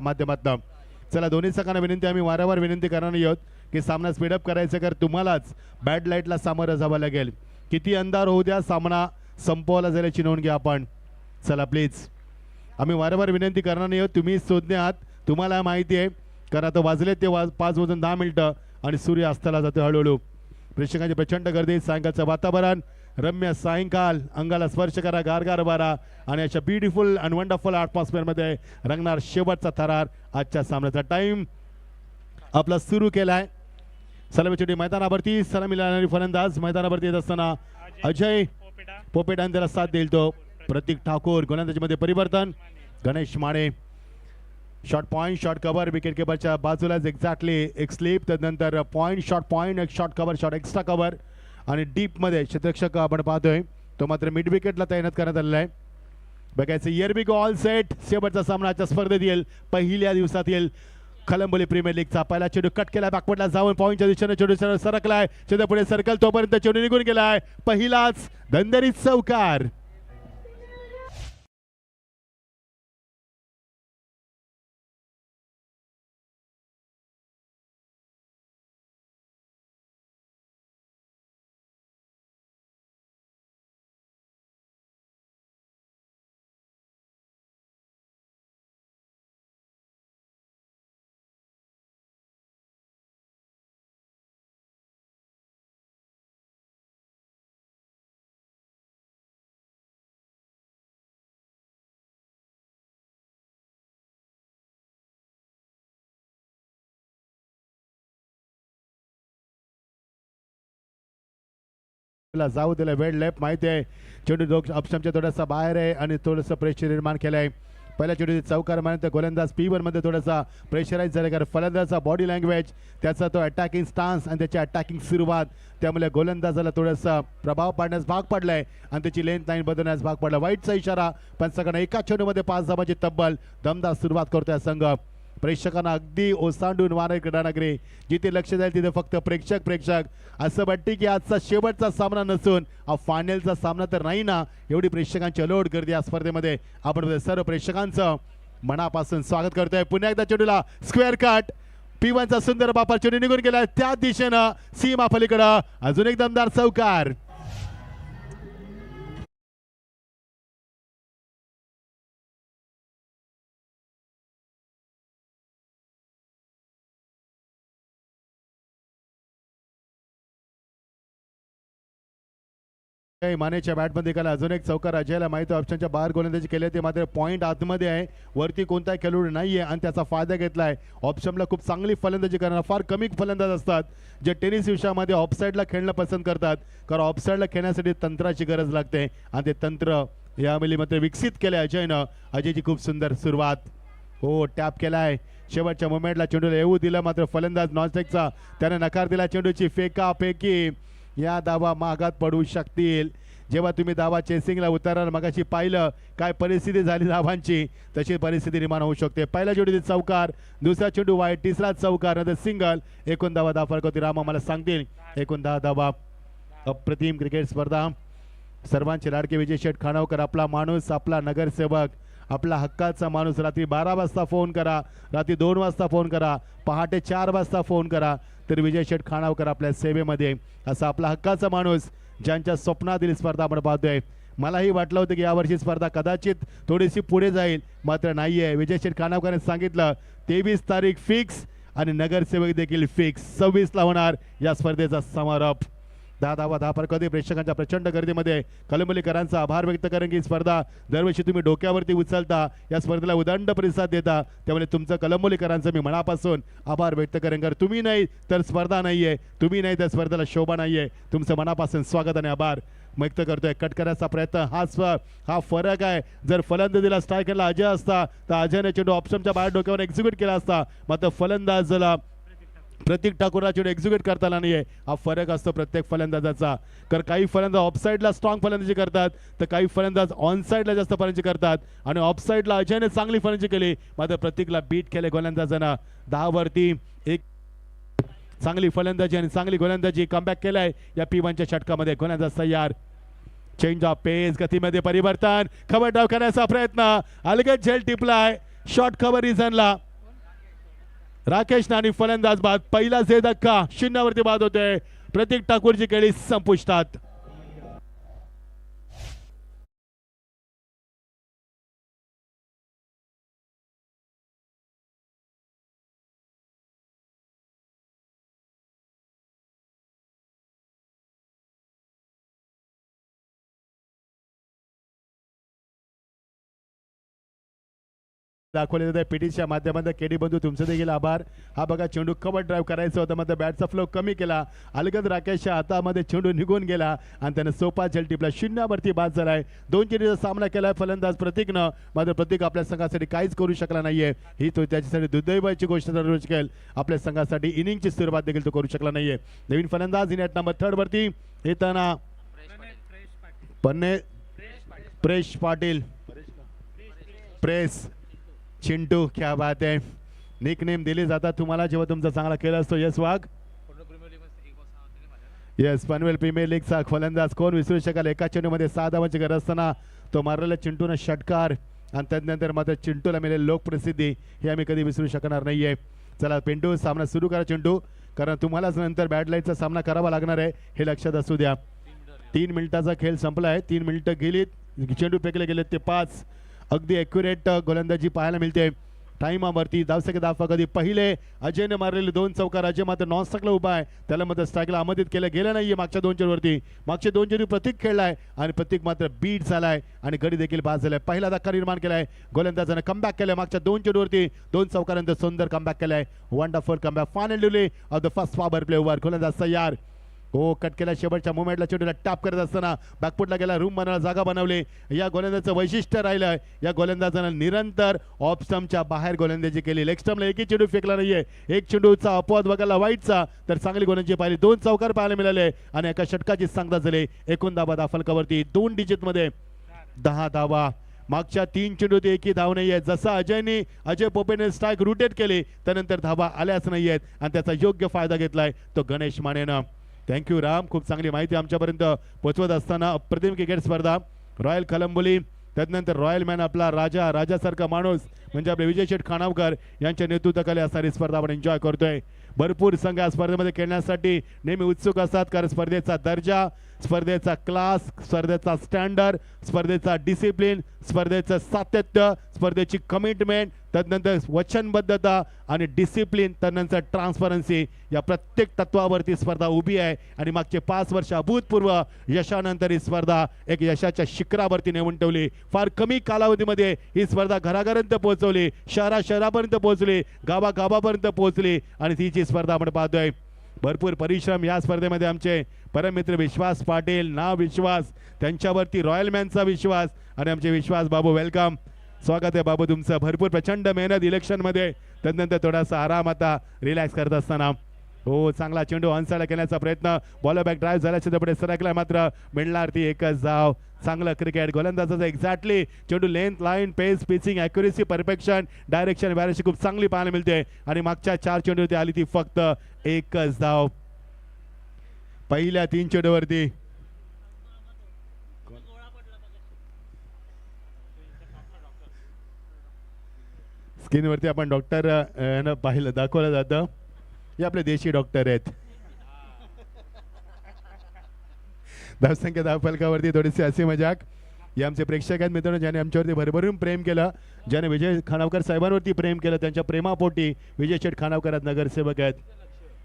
माध्यमातून चला दोन्ही संघांना विनंती, आम्ही वारंवार विनंती करणार आहोत की सामना स्पीडअप करायचा, तर तुम्हालाच बॅड लाईटला सामोरं जावं लागेल. किती अंधार होऊ द्या, सामना संपवला जाईल याची नोंद घ्या आपण. चला प्लीज, आम्ही वारंवार विनंती करणार नाही आहोत, तुम्ही शोधणे आहात, तुम्हाला माहिती आहे, कारण आता वाजले ते 5 वाजून 10 मिनिटं आणि सूर्य अस्ताला जातो हळूहळू. प्रेक्षकांची प्रचंड गर्दी, सायंकाळचं वातावरण, रम्य सायंकाळ, अंगाला स्पर्श करा गारगार वारा आणि अशा ब्युटिफुल अँड वंडरफुल ॲटमॉस्फिअरमध्ये रंगणार शेवटचा थरार. आजच्या सामन्याचा टाइम आपला सुरू केला आहे. सलामीची मैदानावरती सलामी लावणारी फलंदाज मैदानावरती येत असताना अजय पोपेटान त्याला साथ देईल तो प्रतीक ठाकूर. गोलंदाजीमध्ये परिवर्तन, Ganesh Mane short point, short cover, wicket किपरच्या बाजूलाच एक्झॅक्टली एक स्लीप, त्यानंतर पॉईंट, शॉर्ट पॉईंट, एक short cover, short extra cover आणि डीपमध्ये क्षेत्ररक्षक आपण पाहतोय तो मात्र मिड विकेटला तैनात करण्यात आलेला आहे. बघायचं here we go, all set. शेवटचा सामना आजच्या स्पर्धेत येईल, पहिल्या दिवसात येईल. कलंबोली प्रीमियर लीगचा पहिला चेंडू कट केला, बॅकवर्डला जाऊन पॉईंटच्या दिशेने चेंडू सरकलाय, चेंडू पुढे सर्कल, तोपर्यंत चेंडू निघून गेलाय. पहिलाच दंदरीत चौकार. जाऊ दिला, वेळ लेफ्ट माहिती आहे, चेंडू ऑप्शनच्या थोडासा बाहेर आहे आणि थोडंसं प्रेशर निर्माण केलंय. पहिल्या चेंडू चौकार मानत गोलंदाज P1 मध्ये थोडासा प्रेशराईज झाला, कारण फलंदाजाचा बॉडी लँग्वेज, त्याचा तो अटॅकिंग स्टान्स आणि त्याची अटॅकिंग सुरुवात, त्यामुळे गोलंदाजाला थोडासा प्रभाव पाडण्यास भाग पडलाय आणि त्याची लेंथ लाईन बदलण्यास भाग पडला. वाईटचा इशारा, पण सगळ्यांना एका चेंडूमध्ये 5 धावांची तब्बल दमदार सुरुवात करतोय संघ. प्रेक्षकांना अगदी ओसांडून वारे क्रीडानगरी, जिथे लक्ष जाईल तिथे फक्त प्रेक्षक. असं वाटते की आजचा शेवटचा सामना नसून हा फायनलचा सामना तर नाही ना, एवढी प्रेक्षकांची अलोट गर्दी या स्पर्धेमध्ये. आपण सर्व प्रेक्षकांचं मनापासून स्वागत करतोय. पुन्हा एकदा चेंडूला स्क्वेअर कट, P1चा सुंदर बापर चेंडू निघून गेला त्या दिशेनं सीमा पलीकडं, अजून एक दमदार चौकार. मानेच्या बॅटमध्ये केला, अजून एक चौकार. अजयला माहिती ऑप्शनच्या बाहेर गोलंदाजी केली, ते मात्र पॉईंट आतमध्ये आहे, वरती कोणताही खेळाडू नाहीये आणि त्याचा फायदा घेतलाय. ऑप्शनला खूप चांगली फलंदाजी करणार, फार कमी फलंदाज असतात जे टेनिस विषयामध्ये ऑफसाईडला खेळणं पसंत करतात, कारण ऑफसाईडला खेळण्यासाठी तंत्राची गरज लागते आणि ते तंत्र यावेळी मात्र विकसित केले अजयनं. अजयची खूप सुंदर सुरुवात. हो, टॅप केलाय, शेवटच्या मोमेंटला चेंडूला येऊ दिलं, मात्र फलंदाज नॉनस्टेकचा त्याने नकार दिला. चेंडूची फेकाफेकी, या धावा मागात पडू शकतील. जेव्हा तुम्ही धावा चेसिंगला उतरणार, मगाशी पाहिलं काय परिस्थिती झाली धावांची, तशी परिस्थिती निर्माण होऊ शकते. पहिला चेंडू चौकार, दुसरा चेंडू वाईट, तिसरा चौकार, नंतर सिंगल. 19 धावा फरक होती. रामा मला सांगतील 19 धावा. अप्रतिम क्रिकेट स्पर्धा. सर्वांचे लाडके विजय शेठ खानावकर, आपला माणूस, आपला नगरसेवक, आपला हक्काचा माणूस. रात्री 12 वाजता फोन करा, रात्री 2 वाजता फोन करा, पहाटे 4 वाजता फोन करा, तर विजय शेठ खानावकर आपल्या सेवेमध्ये. असा आपला हक्काचा माणूस, ज्यांच्या स्वप्नातील स्पर्धा आपण पाहतोय. मलाही वाटलं होतं की यावर्षी स्पर्धा कदाचित थोडीशी पुढे जाईल, मात्र नाहीये. विजय शेठ खानावकरांनी सांगितलं 23 तारीख फिक्स आणि नगरसेवक देखील फिक्स. 26ला होणार या स्पर्धेचा समारोप. 10 धावा 10 फरक होते. प्रेक्षकांच्या प्रचंड गर्दीमध्ये कलंबलीकरांचा आभार व्यक्त करेन की स्पर्धा दरवर्षी तुम्ही डोक्यावरती उचलता, या स्पर्धेला उदंड प्रतिसाद देता, त्यामुळे तुमचं कलंबलीकरांचं मी मनापासून आभार व्यक्त करेन. कारण तुम्ही नाही तर स्पर्धा नाहीये, तुम्ही नाही तर स्पर्धेला शोभा नाहीये. तुमचं मनापासून स्वागत आणि आभार व्यक्त करतोय. कट करायचा प्रयत्न, हा फरक आहे. जर फलंदाजीला स्ट्रायकरला अजय असता तर अजयने चेंडू ऑप्शनच्या बाहेर डोक्यावर एक्झिक्यूट केला असता, मात्र फलंदाजला प्रतीक ठाकूरला चेंडू एक्झिक्यूट करता आला नाहीये. हा फरक असतो प्रत्येक फलंदाजाचा. कारण काही फलंदाज ऑफसाईडला स्ट्रॉंग फलंदाजी करतात, तर काही फलंदाज ऑन साईडला जास्त फलंदाजी करतात, आणि ऑफ साईडला अजयने चांगली फलंदाजी केली, मात्र प्रतीकला बीट केले गोलंदाजांना. 10 वरती 1 चांगली फलंदाजी आणि चांगली गोलंदाजी. कमबॅक केलाय या P1च्या षटकामध्ये. गोलंदाज तयार. चेंज ऑफ पेस, गतीमध्ये परिवर्तन, खबर डाव करण्याचा प्रयत्न, अलगद झेल टिपलाय. शॉर्ट कव्हर रिझनला राकेश नानी फलंदाज बाद. पहिला जे धक्का शून्यावरती बाद होते. प्रतीक ठाकूरची खेळी संपुष्टात. दाखवले जाते पीटीच्या माध्यमातून. केडी बंधू तुमचे देखील आभार. हा बघा चेंडू कव्हर ड्राईव्ह करायचा होता, मात्र बॅटचा फ्लो कमी केला. अलगद राकेशच्या हातामध्ये चेंडू निघून गेला आणि त्याने सोपा झेल टिपला. शून्यावरती बाद झालाय. 2 चेंडूचा सामना केलाय फलंदाज प्रतीकनं, मात्र प्रतीक आपल्या संघासाठी काहीच करू शकला नाहीये. ही तो त्याच्यासाठी दुर्दैवाची गोष्ट ठरू शकेल. आपल्या संघासाठी इनिंगची सुरुवात देखील तो करू शकला नाहीये. नवीन फलंदाज नेट नंबर 3 वरती येताना प्रेश पाटील. प्रेस चिंटू, क्या बात आहे. निक नेम दिले जातात तुम्हाला जेव्हा तुमचा चांगला खेळ असतो. यस वाघ. येस, पनवेल प्रीमियर लीगचा फलंदाज कोण विसरू शकाल. एका चेंडूमध्ये 6 धावांची गरज असताना तो मारलेला चिंटूनं षटकार आणि त्यानंतर मात्र चिंटूला मिळेल लोकप्रसिद्धी हे आम्ही कधी विसरू शकणार नाहीये. चला पिंटू, सामना सुरू करा चिंटू, कारण तुम्हालाच नंतर बॅड लाईटचा सामना करावा लागणार आहे हे लक्षात असू द्या. 3 मिनिटाचा खेळ संपला आहे. 3 मिनिटं गेलीत. चेंडू फेकले गेलेत ते 5. अगदी ॲक्युरेट गोलंदाजी पाहायला मिळते. टाईमावरती धावसंख्या धावा कधी पहिले अजयने मारलेले 2 चौकार. अजय मात्र नॉन स्ट्राईकला उभा आहे. त्याला मात्र स्ट्राईकला आमंत्रित केलं गेलं नाहीये. मागच्या 2 चेंडूवरती मागचे 2 चेंडू प्रतीक खेळलाय आणि प्रतीक मात्र बीट झालाय आणि गडी देखील बाद झालाय. पहिला धक्का निर्माण केलाय गोलंदाजाने. कमबॅक केलाय. मागच्या 2 चेंडूवरती 2 चौकारांतर सुंदर कमबॅक केलाय. Wonderful comeback. Finally of the first power play over. गोलंदाज तयार. हो, कट केला. शेवटच्या मुवमेंटला चेंडूला टॅप करत असताना बॅकफुटला गेला. रूम बनायला जागा बनवली. या गोलंदाजाचं वैशिष्ट्य राहिलं. या गोलंदाजानं निरंतर ऑफ स्टंपच्या बाहेर गोलंदाजी केली. लेग स्टंपला एकही चेंडू फेकला नाहीये. एक चेंडूचा अपवाद बघायला वाईटचा, तर चांगली गोलंदाजी पाहिली. 2 चौकार पाहायला मिळाले आणि एका षटकाची सांगता झाली. 19 धावा फलकावरती. 2 डिजिटमध्ये 10 धावा. मागच्या 3 चेंडूत एकही धाव नाहीये. जसा अजय पोपेने स्ट्राईक रोटेट केली त्यानंतर धावा आल्याच नाहीयेत आणि त्याचा योग्य फायदा घेतलाय तो गणेश मानेनं. थँक्यू राम. खूप चांगली माहिती आमच्यापर्यंत पोहोचवत असताना. अप्रतिम क्रिकेट स्पर्धा. रॉयल कलंबोली, त्यानंतर रॉयल मॅन आपला राजासारखा माणूस म्हणजे आपले विजय शेठ खानावकर यांच्या नेतृत्वाखाली असणारी स्पर्धा आपण एन्जॉय करतोय. भरपूर संघ या स्पर्धेमध्ये खेळण्यासाठी नेहमी उत्सुक असतात, कारण स्पर्धेचा दर्जा, स्पर्धेचा क्लास, स्पर्धेचा स्टँडर्ड, स्पर्धेचा डिसिप्लिन, स्पर्धेचं सातत्य, स्पर्धेची कमिटमेंट, त्यानंतर वचनबद्धता आणि डिसिप्लिन, त्यानंतर ट्रान्सपरन्सी या प्रत्येक तत्वावरती स्पर्धा उभी आहे. आणि मागचे 5 वर्ष अभूतपूर्व यशानंतर ही स्पर्धा एक यशाच्या शिखरावरती नेऊन ठेवली. फार कमी कालावधीमध्ये ही स्पर्धा घराघरापर्यंत पोहोचवली, शहरापर्यंत पोहोचली, गावागावापर्यंत पोहोचली आणि तिची स्पर्धा आपण पाहतोय. भरपूर परिश्रम या स्पर्धेमध्ये आमचे परममित्र विश्वास पाटील, नाव विश्वास, त्यांच्यावरती रॉयल मॅनचा विश्वास आणि आमचे विश्वास बाबू. वेलकम, स्वागत आहे बाबू तुमचं. भरपूर प्रचंड मेहनत इलेक्शनमध्ये, त्यानंतर थोडासा आराम आता रिलॅक्स करत असताना. हो, चांगला चेंडू ऑनसाइड केण्याचा प्रयत्न. बॉल बॅक ड्राईव्ह झाल्याच्या पुढे सरकला, मात्र मिळणार एकच धाव. चांगलं क्रिकेट. गोलंदाजाचं एक्झॅक्टली चेंडू length, line, pace, pitching, accuracy, perfection, direction, व्हॅरेसी खूप चांगली पाहायला मिळते. आणि मागच्या 4 चेंडूवरती आली ती फक्त एकच धाव. पहिल्या 3 चेंडूवरती स्क्रीनवरती आपण डॉक्टर पाहिलं दाखवलं जातं. हे आपले देशी डॉक्टर आहेत. धावसंख्या धावफलकावरती थोडीशी हसी मजाक. हे आमचे प्रेक्षक आहेत मित्रांनो, ज्याने आमच्यावरती भरभरून प्रेम केलं, ज्याने विजय खानावकर साहेबांवरती प्रेम केलं, त्यांच्या प्रेमापोटी विजय शेठ खानावकर आहेत, नगरसेवक आहेत.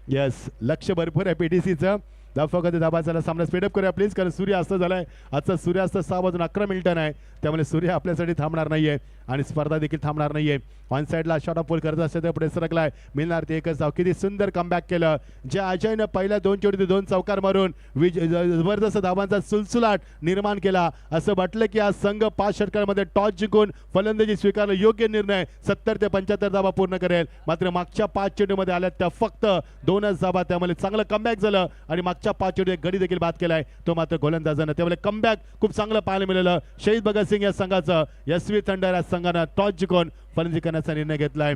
यस, लक्ष भरपूर आहे पीटीसीचं. धावफलकात धाबाचा सामना स्पीडअप करूया प्लीज, कारण सूर्यास्त झालाय. आजचा सूर्यास्त 6 वाजून 11 मिनिटांना आहे, त्यामुळे सूर्य आपल्यासाठी थांबणार नाहीये आणि स्पर्धा देखील थांबणार नाहीये. ऑन साईडला शॉट ऑफ पूल करत असते तर पुढे सरकलाय. मिळणार ते एकच धाव. किती सुंदर कमबॅक केलं. ज्या अजयनं पहिल्या 2 चेंडूत 2 चौकार मारून जबरदस्त धावांचा सुलसुलाट निर्माण केला. असं वाटलं की आज संघ 5 षटकांमध्ये टॉस जिंकून फलंदाजी स्वीकारला. योग्य निर्णय. 70 ते 75 धावा पूर्ण करेल. मात्र मागच्या 5 चेंडूमध्ये आल्या त्या फक्त 2च धावा, त्यामुळे चांगलं कमबॅक झालं आणि मागच्या 5 चेंडू एक गडी देखील बाद केलाय तो मात्र गोलंदाजानं. त्यामुळे कमबॅक खूप चांगलं पाहायला मिळालं. शहीद भगतसिंग या संघाचं SV थंडर या संघानं टॉस जिंकून फलंदाजी करण्याचा निर्णय घेतलाय.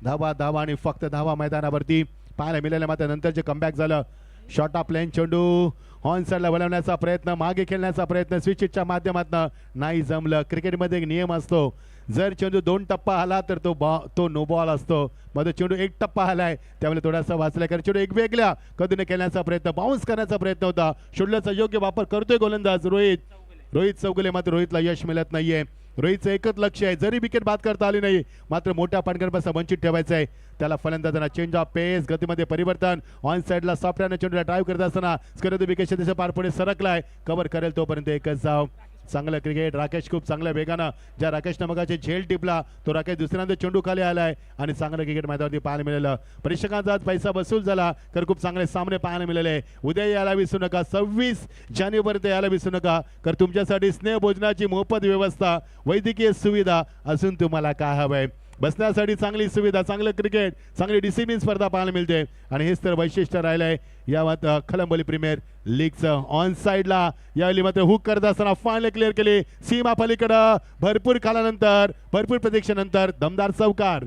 धावा आणि फक्त धावा मैदानावरती पाहायला मिळाल्या. मात्र नंतर जे कमबॅक झालं, शॉर्ट ऑफ लाईन चेंडू ऑन साईडला वळवण्याचा प्रयत्न, मागे खेळण्याचा प्रयत्न, स्विच हिटच्या माध्यमातून नाही जमलं. क्रिकेटमध्ये एक नियम असतो, जर चेंडू 2 टप्पा आला तर तो नो बॉल असतो. मध्ये चेंडू 1 टप्पा आलाय त्यामुळे थोडासा वाचलाय कारण चेंडू एक वेगळ्या कधीने केल्याचा प्रयत्न, बाउन्स करण्याचा प्रयत्न होता. शोल्डरचा योग्य वापर करतोय गोलंदाज रोहित चौगुले. मात्र रोहितला यश मिळत नाहीये. रोहितचं एकच लक्ष आहे, जरी विकेट बाद करता आली नाही मात्र मोठ्या पाठगणपासून वंचित ठेवायचं आहे त्याला. फलंदाजांना चेंज ऑफ पेस, गतीमध्ये परिवर्तन, ऑन साईडला सॉफ्टहँड चेंडूला ड्राईव्ह करत असताना स्क्वेअर विकेट दिशा पार पुढे सरकलाय. कव्हर करेल तोपर्यंत एकच धाव. चांगलं क्रिकेट. राकेश खूप चांगल्या वेगानं, ज्या राकेशनं मगाचे झेल टिपला तो राकेश दुसऱ्यांदा चेंडू खाली आलाय आणि चांगलं क्रिकेट मैदानावरती पाहायला मिळालं. परीक्षकांचा आज पैसा वसूल झाला तर खूप चांगले सामने पाहायला मिळाले. उद्या यायला विसरू नका, 26 जानेवारी यायला विसरू नका कारण तुमच्यासाठी स्नेह भोजनाची मोफत व्यवस्था, वैद्यकीय सुविधा असून तुम्हाला काय हवंय. बसण्यासाठी चांगली सुविधा, चांगलं क्रिकेट, चांगली डिसिप्लिन स्पर्धा पाहायला मिळते आणि हेच तर वैशिष्ट्य राहिलंय या कलंबोली प्रीमियर लीगचं. ऑन साईडला यावेळी मात्र हुक करत असताना फायनल क्लिअर केली सीमा पलीकडं. भरपूर कालानंतर, भरपूर प्रतीक्षेनंतर दमदार चौकार.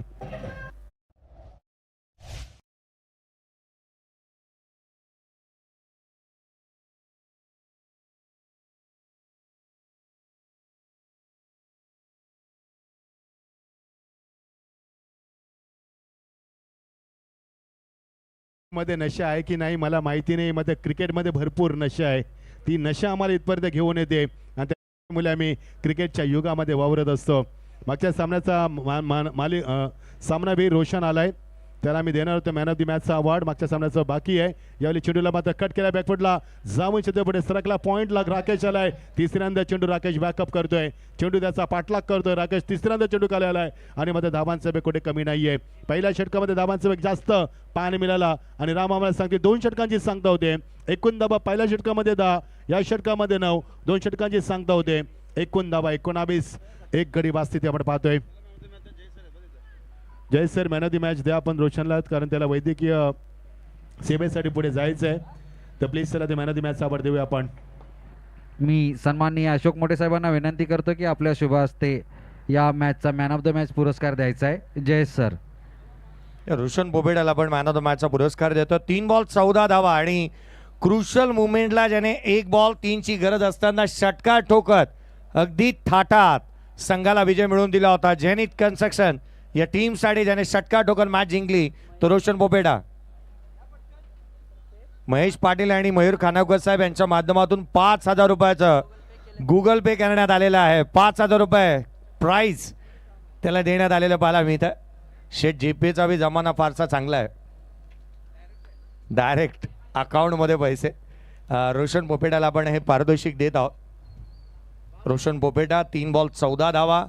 मध्ये नशा आहे की नाही मला माहिती नाही. मध्ये क्रिकेटमध्ये भरपूर नशा आहे, ती नशा आम्हाला इथपर्यंत घेऊन येते आणि त्यामुळे आम्ही क्रिकेटच्या युगामध्ये वावरत असतो. मागच्या सामन्याचा सामनावीर रोशन आलाय, त्याला मी देणार होतो मॅन ऑफ द मॅचचा अवॉर्ड. मागच्या सामन्याचं बाकी आहे. यावेळी चेंडूला मात्र कट केला बॅकफुटला, जाऊन चेंडूपुढे सरकला, पॉईंटला राकेश आलाय. तिसऱ्यांदा चेंडू राकेश बॅकअप करतोय, चेंडू त्याचा पाठलाग करतोय. राकेश तिसऱ्यांदा चेंडू खाली आलाय आणि मध्ये धावांचा वेग कुठे कमी नाहीये. पहिल्या षटकामध्ये धावांचा वेग जास्त पाहायला मिळाला आणि राम आम्हाला सांगते 2 षटकांची सांगता होते. एकूण धावा पहिल्या षटकामध्ये 10, या षटकामध्ये 9, 2 षटकांची सांगता होते. एकूण धावा 19, एक गडी बास्थिती आपण पाहतोय. Jay sir man of the match द्या आपण रोशनला, कारण त्याला वैद्यकीय सेवेसाठी पुढे जायचं आहे. तर प्लीज त्याला ते मॅन ऑफ द मॅचचा अवॉर्ड देऊया आपण. मी सन्माननीय अशोक मोठे साहेबांना विनंती करतो की आपल्या शुभ हस्ते या मॅचचा मॅन ऑफ द मॅच पुरस्कार द्यायचा आहे. जय सर. रोशन बोबेडाला पण मॅन ऑफ द मॅचचा पुरस्कार देतो. 3 बॉल 14 धावा आणि क्रुशल मुवमेंटला ज्याने 1 बॉल 3ची गरज असताना षटकार ठोकत अगदी थाटात संघाला विजय मिळवून दिला होता. जेनिथ कन्स्ट्रक्शन या टीमसाठी ज्याने षटकार ठोकत मॅच जिंकली तो रोशन बोबेडा. महेश पाटील आणि मयूर खानावकर साहेब यांच्या माध्यमातून 5,000 रुपयाचं गुगल पे करण्यात आलेलं आहे. 5,000 रुपये प्राइज त्याला देण्यात आलेलं पाहायला मिळतं. शेट जीपेचा बी जमाना फारसा चांगला आहे, डायरेक्ट अकाउंटमध्ये पैसे. रोशन बोपेटाला आपण हे पारितोषिक देत आहोत. रोशन बोपेटा 3 बॉल 14 धावा,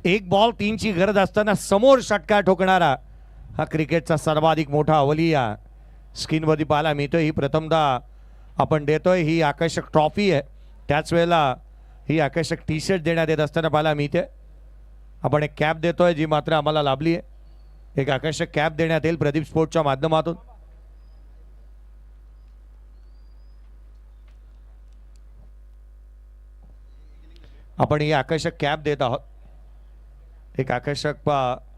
1 बॉल 3ची गरज असताना समोर षटकार ठोकणारा हा क्रिकेटचा सर्वाधिक मोठा अवली या स्क्रीनवरती पाहायला मिळतोय. ही प्रथमतः आपण देतोय. ही आकर्षक ट्रॉफी आहे, त्याच वेळेला ही आकर्षक टी शर्ट देण्यात येत असताना पाहायला मिळते. आपण एक कॅप देतोय जी मात्र आम्हाला लाभली आहे. एक आकर्षक कॅप देण्यात येईल प्रदीप स्पोर्ट्सच्या माध्यमातून. आपण ही आकर्षक कॅप देत आहोत. एक आकर्षक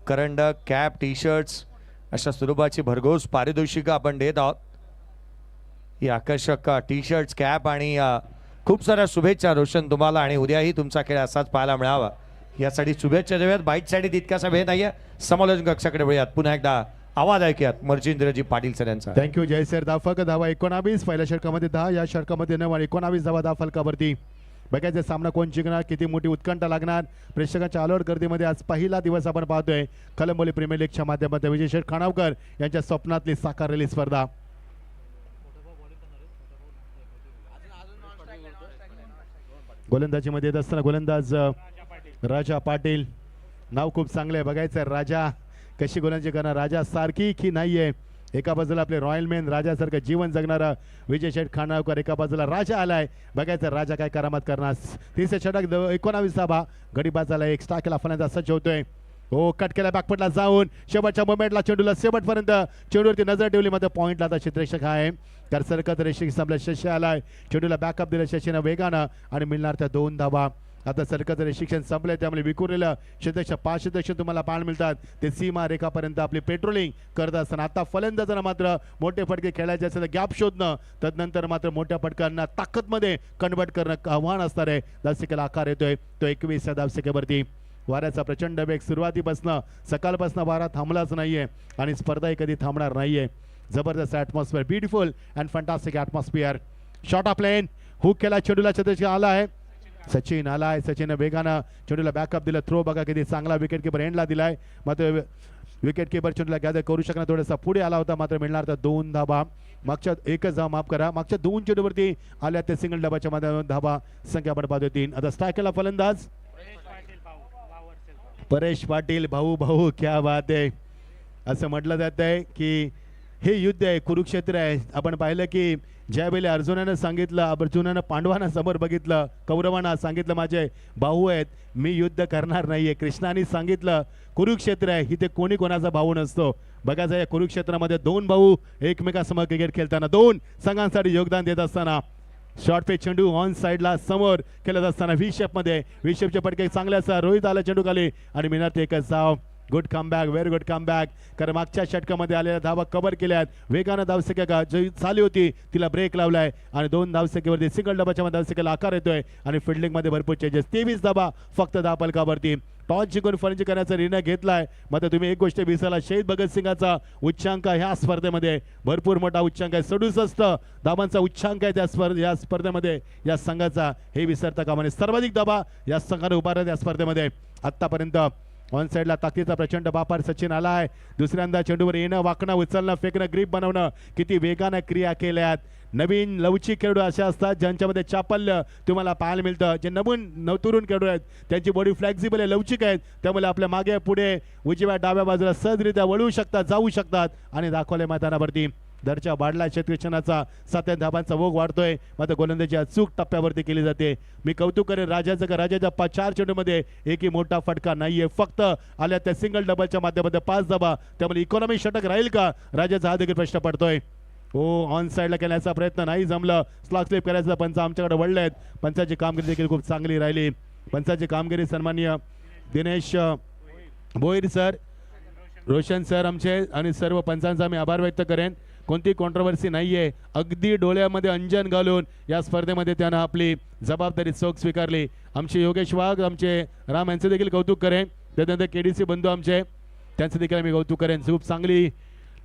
करंडक, कॅप, टी शर्ट्स अशा स्वरूपाची भरघोस पारितोषिकं आपण देत आहोत. ही आकर्षक टी शर्ट्स, कॅप आणि खूप साऱ्या शुभेच्छा रोशन तुम्हाला, आणि उद्याही तुमचा खेळ असाच पाहायला मिळावा यासाठी शुभेच्छा देऊयात. बाईटसाठी तितकासा वेळ नाहीये. समालोचन कक्षाकडे वळूयात. पुन्हा एकदा आवाज ऐकूयात मर्जिंद्रजी पाटील सर यांचा. थँक्यू जय सर. धाफक धावा 19, पहिल्या षटकामध्ये 10, या षटकामध्ये 9 आणि 19 धावा धाफलकावरती. बघायचं सामना कोण जिंकणार, किती मोठी उत्कंठा लागणार. प्रेक्षकांच्या आलोड गर्दीमध्ये आज पहिला दिवस आपण पाहतोय कलंबोली प्रीमियर लीगच्या माध्यमातून विजय शेठ खानावकर यांच्या स्वप्नातली साकारलेली स्पर्धा. गोलंदाजीमध्ये येत असताना गोलंदाज राजा पाटील, नाव खूप चांगलं आहे. बघायचं राजा कशी गोलंदाजी करणार, राजा सारखी की नाहीये. एका बाजूला आपले रॉयल मॅन राजासारखं जीवन जगणारा विजय शेठ खानावकर, एका बाजूला राजा आलाय. बघायचं राजा काय करामत करणार. तिसरे षटक 19 धावा, गडीबाजाला एक स्टार केला, फलंदाज सज्ज होतोय. हो, कट केला बॅकफुटला जाऊन शेवटच्या मोमेंटला चेंडूला शेवटपर्यंत चेंडूवरती नजर ठेवली. मध्ये पॉईंटला आता क्षेत्ररक्षक आहे तर सरकत रेषेक संपला. शशी आलाय, चेंडूला बॅकअप दिलं शशीनं वेगानं आणि मिळणार त्या 2 धावा. आता सरकत शिक्षण संपले त्यामुळे विखुरलेलं क्षेत्ररक्षक 5 क्षेत्ररक्षक तुम्हाला पाहायला मिळतात. ते सीमा रेखापर्यंत आपली पेट्रोलिंग करत असताना आता फलंदाजांना मात्र मोठे फटके खेळायचे असेल तर गॅप शोधणं, तदनंतर मात्र मोठ्या फटकांना ताकदमध्ये कन्वर्ट करणं आव्हान असणार आहे. धावसंख्येला आकार येतोय तो 21 धावसंख्येवरती. वाऱ्याचा प्रचंड वेग सुरुवातीपासून सकाळपासून वारा थांबलाच नाहीये आणि स्पर्धाही कधी थांबणार नाहीये. जबरदस्त atmosphere, beautiful and fantastic atmosphere. Shot of plane, hook केला चेंडूला, चतुर्षी आला आहे. सचिन आलाय, सचिन वेगानं चेंडूला बॅकअप दिलं. थ्रो बघा किती चांगला विकेट किपर एंडला दिलाय. मात्र विकेट किपर चेंडूला गॅदर करू शकणार, थोडासा पुढे आला होता, मात्र मिळणार तर 2 धाबा. मागच्या एकच धावा, माफ करा, मागच्या 2 चेंडूवरती आल्या त्या सिंगल डबाच्या माध्यमातून धाबा संख्या आपण पाहतो 3. आता स्ट्राईक केला फलंदाज परेश पाटील. भाऊ भाऊ क्या बात आहे असं म्हटलं जात आहे की हे युद्ध आहे, कुरुक्षेत्र आहे. आपण पाहिलं की ज्यावेळी अर्जुनानं सांगितलं, अर्जुनानं पांडवांना समोर बघितलं, कौरवांना सांगितलं माझे भाऊ आहेत, मी युद्ध करणार नाहीये. कृष्णाने सांगितलं कुरुक्षेत्र आहे, इथे कोणी कोणाचा भाऊ नसतो. बघायचं या कुरुक्षेत्रामध्ये 2 भाऊ एकमेकासमोर क्रिकेट खेळताना, 2 संघांसाठी योगदान देत असताना. शॉर्ट पे चेंडू ऑन साइडला समोर खेळत असताना व्ही शेपमध्ये, व्ही शेपचे पटके चांगले असतात. रोहित आला चेंडू खाली आणि मिळणार ते एकच धाव. Good comeback, very good comeback. कारण मागच्या षटकामध्ये आलेल्या धावा कव्हर केल्यात. वेगानं धावसंख्या जी चालू होती तिला ब्रेक लावलाय आणि 2 धावसंख्येवरती सिंगल डबाच्या धावसंख्येला आकार येतोय आणि फिल्डिंगमध्ये भरपूर चेंजेस. 23 धावा फक्त 10 फलकावरती. टॉस जिंकून फलंदाजी करण्याचा निर्णय घेतलाय. मात्र तुम्ही एक गोष्ट विसरला, शहीद भगतसिंगाचा उच्चांक ह्या स्पर्धेमध्ये भरपूर मोठा उच्चांक आहे. 67 धावांचा उच्चांक आहे या स्पर्धेमध्ये या संघाचा, हे विसरता कामा नये. सर्वाधिक धावा या संघाने उभारल्या या स्पर्धेमध्ये आतापर्यंत. ऑन साइडला ताकदीचा प्रचंड बापार सचिन आलाय. दुसऱ्यांदा चेंडूवर येणं, वाकणं, उचलणं, फेकणं, ग्रीप बनवणं, किती वेगानं क्रिया केल्यात. नवीन लवचिक खेळाडू असे असतात ज्यांच्यामध्ये चापल्य तुम्हाला पाहायला मिळतं. जे नवतरुण खेळाडू आहेत त्यांची बॉडी फ्लेक्झिबल आहे, लवचिक आहेत, त्यामुळे आपल्या मागे पुढे उजव्या डाव्या बाजूला सहजरित्या वळू शकतात, जाऊ शकतात आणि दाखवले मैदानावरती. दरच्या वाढला क्षेत्रक्षणाचा 7 धाबांचा ओघ वाढतोय. मात्र गोलंदाजी अचूक टप्प्यावरती केली जाते. मी कौतुक करेन राजाचं का राजाच्या 4 चेंडूमध्ये एकही मोठा फटका नाहीये. फक्त आल्या त्या सिंगल डबलच्या माध्यमातून 5 धाबा. त्यामुळे इकॉनॉमी षटक राहील का राजाचा हा देखील प्रश्न पडतोय. हो, ऑन साइडला केल्याचा प्रयत्न नाही जमलं. स्लॉग स्लिप करायचा पंच आमच्याकडे वळले आहेत. पंचाची कामगिरी देखील खूप चांगली राहिली. पंचाची कामगिरी सन्माननीय दिनेश भोईर सर, रोशन सर आमचे आणि सर्व पंचांचा मी आभार व्यक्त करेन. कोणती कॉन्ट्रोवर्सी नाहीये. अगदी डोळ्यामध्ये अंजन घालून या स्पर्धेमध्ये त्यानं आपली जबाबदारी चोख स्वीकारली. आमचे योगेश वाघ, आमचे राम यांचे देखील कौतुक करेन. त्यानंतर केडीसी बंधू आमचे, त्यांचं देखील मी कौतुक करेन. खूप चांगली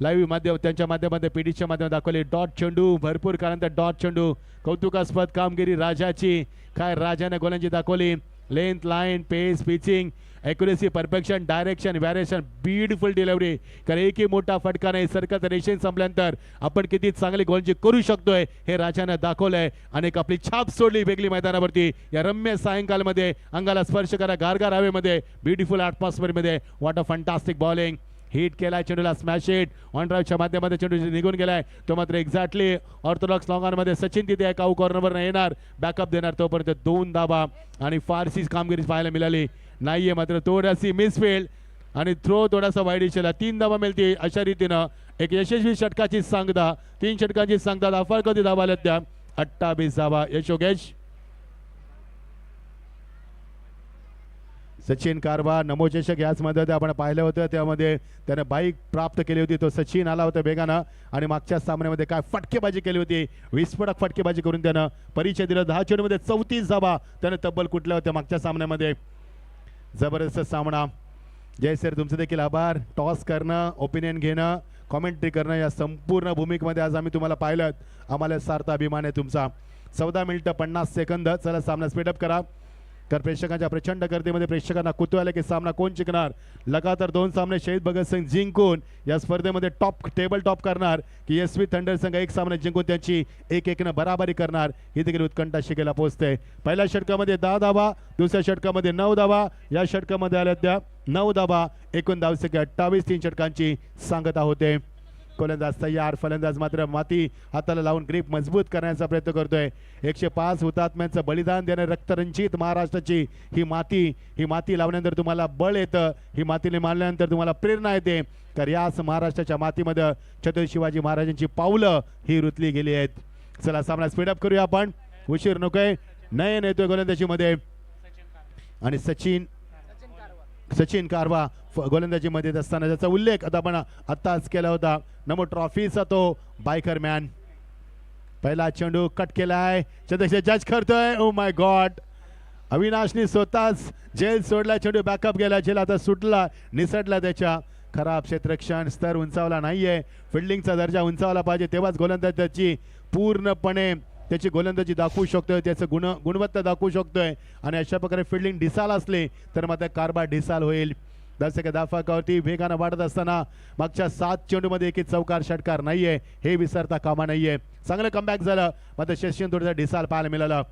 लाईव्ह माध्यम त्यांच्या माध्यमातून पीडीच्या माध्यमातून दाखवली. डॉट चेंडू, भरपूर काळानंतर डॉट चेंडू. कौतुकास्पद कामगिरी राजाची. काय राजाने गोलंदाजी दाखवली. Length, line, pace, pitching, accuracy, perfection, direction, variation, beautiful delivery. कारण एकही मोठा फटका नाही. सरकारचं रेशन संपल्यानंतर आपण किती चांगली गोलंदाजी करू शकतोय हे राजाने दाखवलंय. आणि एक आपली छाप सोडली वेगळी मैदानावरती. या रम्य सायंकालमध्ये अंगाला स्पर्श करा, गारगार हवेमध्ये, ब्युटिफुल ॲटमॉस्फिअरमध्ये. What a fantastic bowling. Hit केलाय चेंडूला, स्मॅश हिट ऑन ड्राईव्हच्या माध्यमातून चेंडू निघून गेलाय. तो मात्र एक्झॅक्टली ऑर्थोडॉक्स लॉंगांमध्ये सचिन तिथे एका कॉर्नरवर येणार, बॅकअप देणार. तोपर्यंत 2 धाबा आणि फारशी कामगिरी पाहायला मिळाली नाहीये. मात्र थोडीशी मिसफील्ड आणि थ्रो थोडासा वाईड इशेला 3 धाबा मिळते. अशा रीतीनं एक यशस्वी षटकाची सांगता, 3 षटकांची सांगता. दाफाळ कधी धाबा आल्यात त्या 28 धाबा. यशोगेश सचिन कारभार नमोचषक याच मध्ये आपण पाहिलं होतं. त्यामध्ये त्याने बाईक प्राप्त केली होती. तो सचिन आला होता वेगानं आणि मागच्या सामन्यामध्ये काय फटकेबाजी केली होती. विस्फोटक फटकेबाजी करून त्यानं परिचय दिला. 10 चेंडूमध्ये 34 धाबा त्याने तब्बल कुठल्या होत्या मागच्या सामन्यामध्ये. जबरदस्त सामना. जय सर, तुमचे देखील आभार. टॉस करणं, ओपिनियन घेणं, कॉमेंट्री करणं या संपूर्ण भूमिकेमध्ये आज आम्ही तुम्हाला पाहिलं. आम्हाला सार्थ अभिमान आहे तुमचा. 14 मिनिटं 50 सेकंद. चला सामना स्पीडअप करा. तर प्रेक्षकांच्या प्रचंड गर्दीमध्ये प्रेक्षकांना कुतूहल आहे की सामना कोण जिंकणार. लगातार 2 सामने शहीद भगतसिंग जिंकून या स्पर्धेमध्ये टेबल टॉप करणार की एसवी थंडर संघ 1 सामना जिंकून त्यांची 1-1 बराबरी करणार, ही देखील उत्कंठा शिकेला पोहोचते. पहिल्या षटकामध्ये 10 धावा, दुसऱ्या षटकामध्ये 9 धावा, या षटकामध्ये आल्या त्या 9 धावा. एकूण धावसंख्या 28. 3 षटकांची सांगता होते. गोलंदाज तयार. फलंदाज मात्र माती हाताला लावून ग्रीप मजबूत करण्याचा प्रयत्न करतोय. 105 हुतात्म्यांचं बलिदान देणारी रक्तरंजित महाराष्ट्राची ही माती लावल्यानंतर तुम्हाला बळ येतं. ही मातीने मारल्यानंतर तुम्हाला प्रेरणा येते. तर याच महाराष्ट्राच्या मातीमध्ये छत्रपती शिवाजी महाराजांची पावलं ही रुतली गेली आहेत. चला सामना स्पीडअप करूया आपण. उशीर नकोय. नयन येतोय गोलंदाजीमध्ये आणि सचिन कारवा गोलंदाजीमध्ये येत असताना ज्याचा उल्लेख आता आपण आत्ताच केला होता. नमो ट्रॉफीचा तो बायकर मॅन. पहिला चेंडू कट केलाय. जज करतोय. ओ माय गॉड, अविनाशनी स्वतःच झेल सोडला, चेंडू बॅकअप गेला, झेल आता सुटला, निसटला त्याच्या. खराब क्षेत्ररक्षण, स्तर उंचावला नाहीये, फिल्डिंगचा दर्जा उंचावला पाहिजे, तेव्हाच गोलंदाज त्याची पूर्णपणे त्याची गोलंदाजी दाखवू शकतोय, त्याचं गुणवत्ता दाखवू शकतोय. आणि अशा प्रकारे फिल्डिंग ढिसाल असले तर मात्र कारभार ढिसाल होईल. दर्शक धाफाकावरती वेगानं वाढत असताना मागच्या 7 चेंडूमध्ये एकही चौकार षटकार नाहीये, हे विसरता कामा नाहीये. चांगलं कमबॅक झालं, मात्र शशिन थोडंसं ढिसाल पाहायला मिळालं.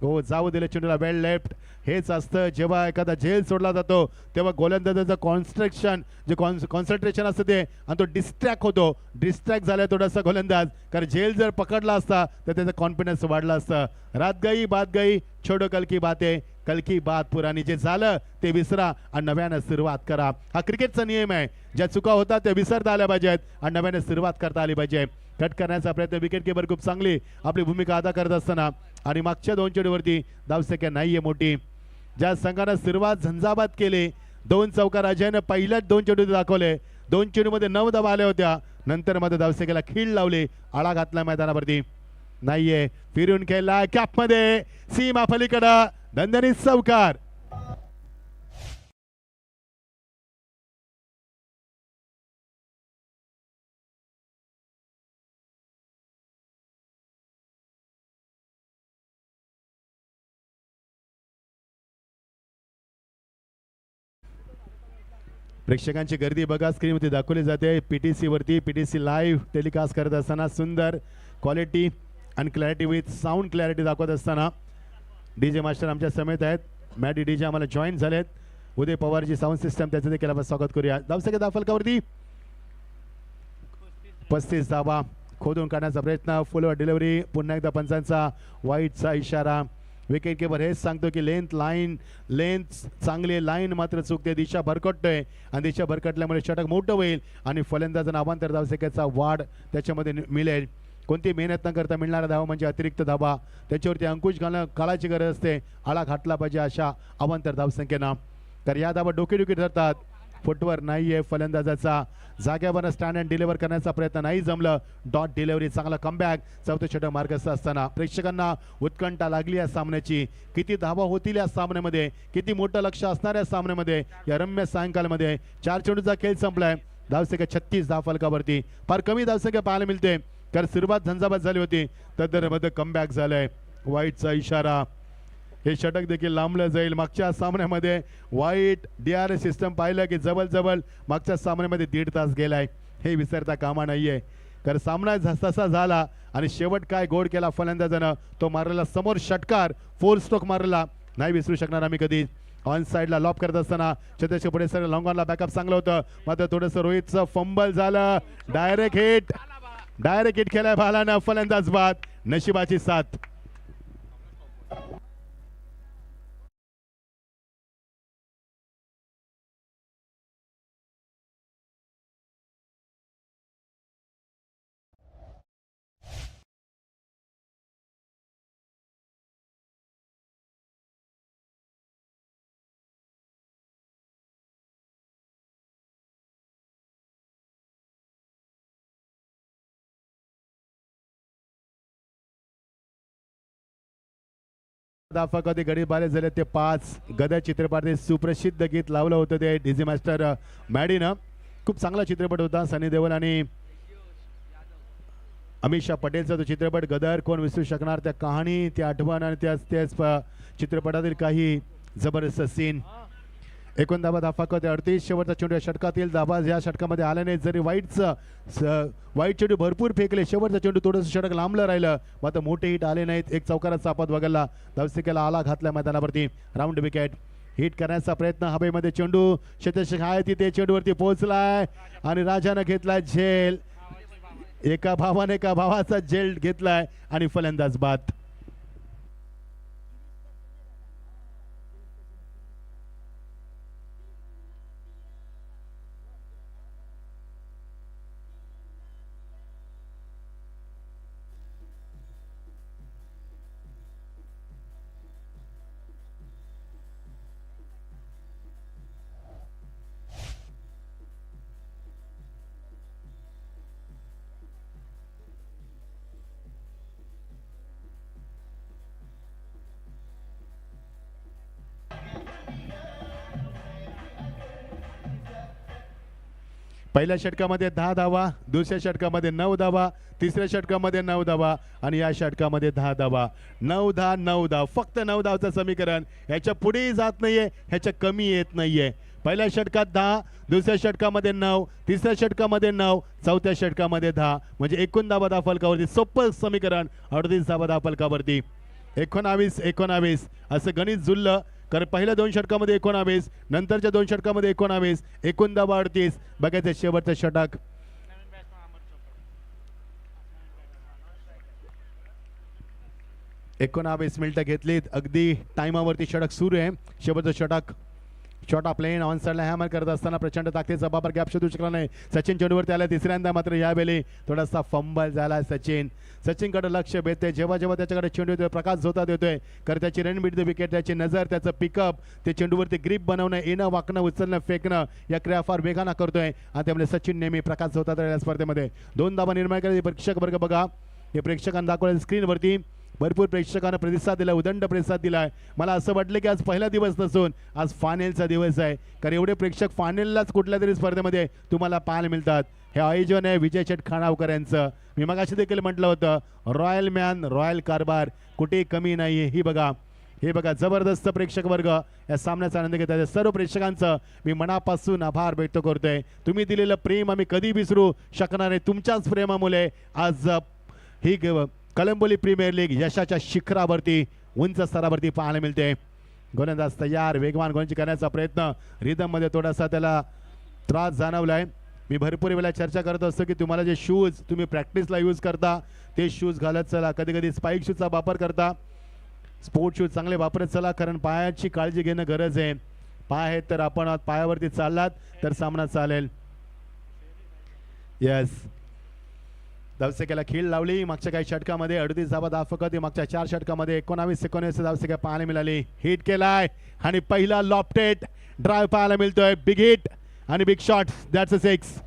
हो, जाऊ दिलं चेंडूला वेल लेफ्ट. हेच असतं जेव्हा एखादा झेल सोडला जातो तेव्हा गोलंदाजाचं कॉन्सन्ट्रेशन असतं ते, आणि तो डिस्ट्रॅक्ट झाला थोडासा गोलंदाज. कारण झेल जर पकडला असता तर त्याचा कॉन्फिडन्स वाढला असतं. रात गई बात गई, छोडो कल की बातें, कल की बात पुरानी. जे झालं ते विसरा आणि नव्यानं सुरुवात करा. हा क्रिकेटचा नियम आहे, ज्या चुका होतात त्या विसरता आल्या पाहिजेत आणि नव्यानं सुरुवात करता आली पाहिजे. कट करण्याचा प्रयत्न, विकेट किपर खूप चांगली आपली भूमिका अदा करत असताना. आणि मागच्या 2 चेंडूवरती धावसंख्या नाहीये मोठी. ज्या संघानं सुरुवात झंझावात केली, 2 चौकार अजयनं पहिल्याच 2 चेंडू दाखवले. 2 चेंडूमध्ये 9 धावा आल्या होत्या, नंतर मध्ये धावसंख्येला खीळ लावली, आळा घातला मैदानावरती. नाहीये, फिरून खेळला कॅपमध्ये, सीमा पलीकडं दणदणीत चौकार. प्रेक्षकांची गर्दी बघा, स्क्रीनवरती दाखवली जाते. पीटीसी वरती पीटीसी लाईव्ह टेलिकास्ट करत असताना सुंदर क्वालिटी आणि क्लॅरिटी विथ साऊंड क्लॅरिटी दाखवत असताना डीजे मास्टर आमच्या समेत आहेत. मॅडी डीजे आम्हाला जॉईन झालेत. उदय पवारजी साऊंड सिस्टम, त्याचं देखील आपण स्वागत करूया. धावसंख्या दाफलकावरती 35 धावा खोदून काढण्याचा प्रयत्न, फुलवर डिलिव्हरी, पुन्हा एकदा पंचांचा वाईटचा इशारा. विकेट किपर हेच सांगतो की लेंथ चांगली, लाईन मात्र चुकते, दिशा भरकटतोय आणि दिशा भरकटल्यामुळे षटक मोठं होईल आणि फलंदाजांना अवांतर धावसंख्येचा वाढ त्याच्यामध्ये मिळेल. कोणती मेहनत न करता मिळणारा धावा म्हणजे अतिरिक्त धावा, त्याच्यावरती अंकुश घालणं काळाची गरज असते. आळा घातला पाहिजे अशा अवांतर धावसंख्येनं. तर या धावा डोकेडुकी ठरतात. फुटवर नाहीये फलंदाजाचा, जाग्यावर स्टँड अँड डिलिव्हर करण्याचा प्रयत्न नाही जमलं. डॉट डिलिव्हरी, चांगला कमबॅक, चौथं षटक मार्गस्थ असताना प्रेक्षकांना उत्कंठा लागली या सामन्याची. किती धावा होतील या सामन्यामध्ये, किती मोठं लक्ष असणार या सामन्यामध्ये. या रम्य सायंकाळमध्ये 4 चेंडूचा खेळ संपलाय. धावसंख्या 36 धावफलकावरती, फार कमी धावसंख्या पाहायला मिळते, कारण सुरुवात झंझावात झाली होती, तदमध्ये कमबॅक झालंय. वाईटचा इशारा, हे षटक देखील लांबलं जाईल. मागच्या सामन्यामध्ये वाईट DRS सिस्टम पाहिलं की जवळ मागच्या सामन्यामध्ये 1.5 तास गेलाय, हे विसरता कामा नाहीये. कारण सामना तसा झाला आणि शेवट काय गोड केला फलंदाजानं, तो मारलेला समोर षटकार, 4 स्ट्रोक मारलेला, नाही विसरू शकणार आम्ही कधी. ऑन साईडला लॉप करत असताना छत्रशी पुढे सर लॉंग ऑनला बॅकअप चांगलं होतं, मात्र थोडंसं रोहितचं फंबल झालं. डायरेक्ट हिट केलाय भालानं, फलंदाज बाद, नशिबाची साथ. दाफा कधी गडी बाले झाले ते 5. गदा चित्रपटातील सुप्रसिद्ध गीत लावलं होतं ते डीजे मास्टर मॅडीनं. खूप चांगला चित्रपट होता. सनी देओल आणि अमिषा पटेलचा तो चित्रपट गदर, कोण विसरू शकणार. त्या कहाणी, त्या आठवण आणि त्याच चित्रपटातील काही जबरदस्त सीन. 89 धावा 38. शेवटचा चेंडू षटकातील धाबा या षटकामध्ये आला नाही. जरी वाईट चेंडू भरपूर फेकले, शेवटचा चेंडू थोडंसं षटक लांबलं राहिलं, मात्र मोठे हिट आले नाहीत. एक चौकाराचा आपत वगळला, धावसंख्येला आला घातल्या मैदानावरती. Round wicket. हिट करण्याचा प्रयत्न, हवेमध्ये चेंडू शतशक आहे तिथे चेंडूवरती पोहोचलाय आणि राजानं घेतलाय झेल. एका भावाचा झेल घेतलाय आणि फलंदाज बाद. पहिल्या षटकामध्ये 10 धावा, दुसऱ्या षटकामध्ये 9 धावा, तिसऱ्या षटकामध्ये 9 धावा आणि या षटकामध्ये 10 धावा. 9 धाव, फक्त 9 धावचं समीकरण. ह्याच्या पुढेही जात नाहीये, ह्याच्या कमी येत नाहीये. पहिल्या षटकात 10, दुसऱ्या षटकामध्ये 9, तिसऱ्या षटकामध्ये 9, चौथ्या षटकामध्ये 10, म्हणजे एकूण धावा धाव फलकावरती. सोपं समीकरण, 38 धावा धाव फलकावरती. 19 असं गणित जुळलं. कारण पहिल्या 2 षटकामध्ये 19, नंतरच्या 2 षटकामध्ये 19, एकूण धावा 38. बघायचं शेवटचं षटक. एकोणावीस मिनिटं घेतलीत. अगदी टाइमावरती षटक सुरू आहे. शेवटचं षटक. शॉट ऑफ प्लेन ऑन साइडला हॅमर करत असताना प्रचंड ताकदीचा वापर गॅप शोधू शकला नाही. सचिन चेंडूवरती आला तिसऱ्यांदा. मात्र यावेळी थोडासा फंबल झाला. सचिनकडे लक्ष भेटते. जेव्हा जेव्हा त्याच्याकडे चेंडू येतोय, प्रकाश झोता देतोय, कारण त्याची रन बीट द विकेट, त्याची नजर, त्याचं पिकअप, ते चेंडूवरती ग्रीप बनवणं, येणं, वाकणं, उचलणं, फेकणं या क्रिया फार वेगानं करतोय. आणि त्यामुळे सचिन नेहमी प्रकाश झोतात या स्पर्धेमध्ये 2 धावा निर्माण केले. प्रेक्षक वर्ग बघा, हे प्रेक्षकांना दाखवलं स्क्रीनवरती. भरपूर प्रेक्षकांना प्रतिसाद दिला, उदंड प्रतिसाद दिलाय. मला असं वाटलं की आज पहिला दिवस नसून आज फायनलचा दिवस आहे, कारण एवढे प्रेक्षक फायनललाच कुठल्या तरी स्पर्धेमध्ये तुम्हाला पाहायला मिळतात. हे आयोजन आहे विजय शेठ खानावकर यांचं. मी मगाशी देखील म्हटलं होतं, रॉयल मॅन, रॉयल कारभार, कुठेही कमी नाही. हे बघा जबरदस्त प्रेक्षक वर्ग या सामन्याचा आनंद घेत आहे. सर्व प्रेक्षकांचं मी मनापासून आभार व्यक्त करतोय. तुम्ही दिलेलं प्रेम आम्ही कधी विसरू शकणार नाही. तुमच्याच प्रेमामुळे आज ही कलंबोली प्रीमियर लीग यशाच्या शिखरावरती, उंच स्तरावरती पाहायला मिळते. गोलंदाज तयार, वेगवान गोलंदाजी करण्याचा प्रयत्न. रिदममध्ये थोडासा त्याला त्रास जाणवलाय. मी भरपूर वेळा चर्चा करत असतो की तुम्हाला जे शूज तुम्ही प्रॅक्टिसला यूज करता ते शूज घालत चला. कधी कधी स्पाइक शूजचा वापर करता, स्पोर्ट शूज चांगले वापरत चला, कारण पायाची काळजी घेणं गरज आहे. पाय आहेत तर आपण पायावरती चाललात तर सामना चालेल. येस, धावसंख्येला खीळ लावली. मागच्या काही षटकामध्ये 38 धावा धाव फक्त. मागच्या 4 षटकामध्ये 19 धावसंख्या पाहायला मिळाली. हिट केलाय आणि पहिला लॉफ्टेड ड्राइव्ह पाहायला मिळतोय. बिग हिट आणि बिग शॉट. That's a 6.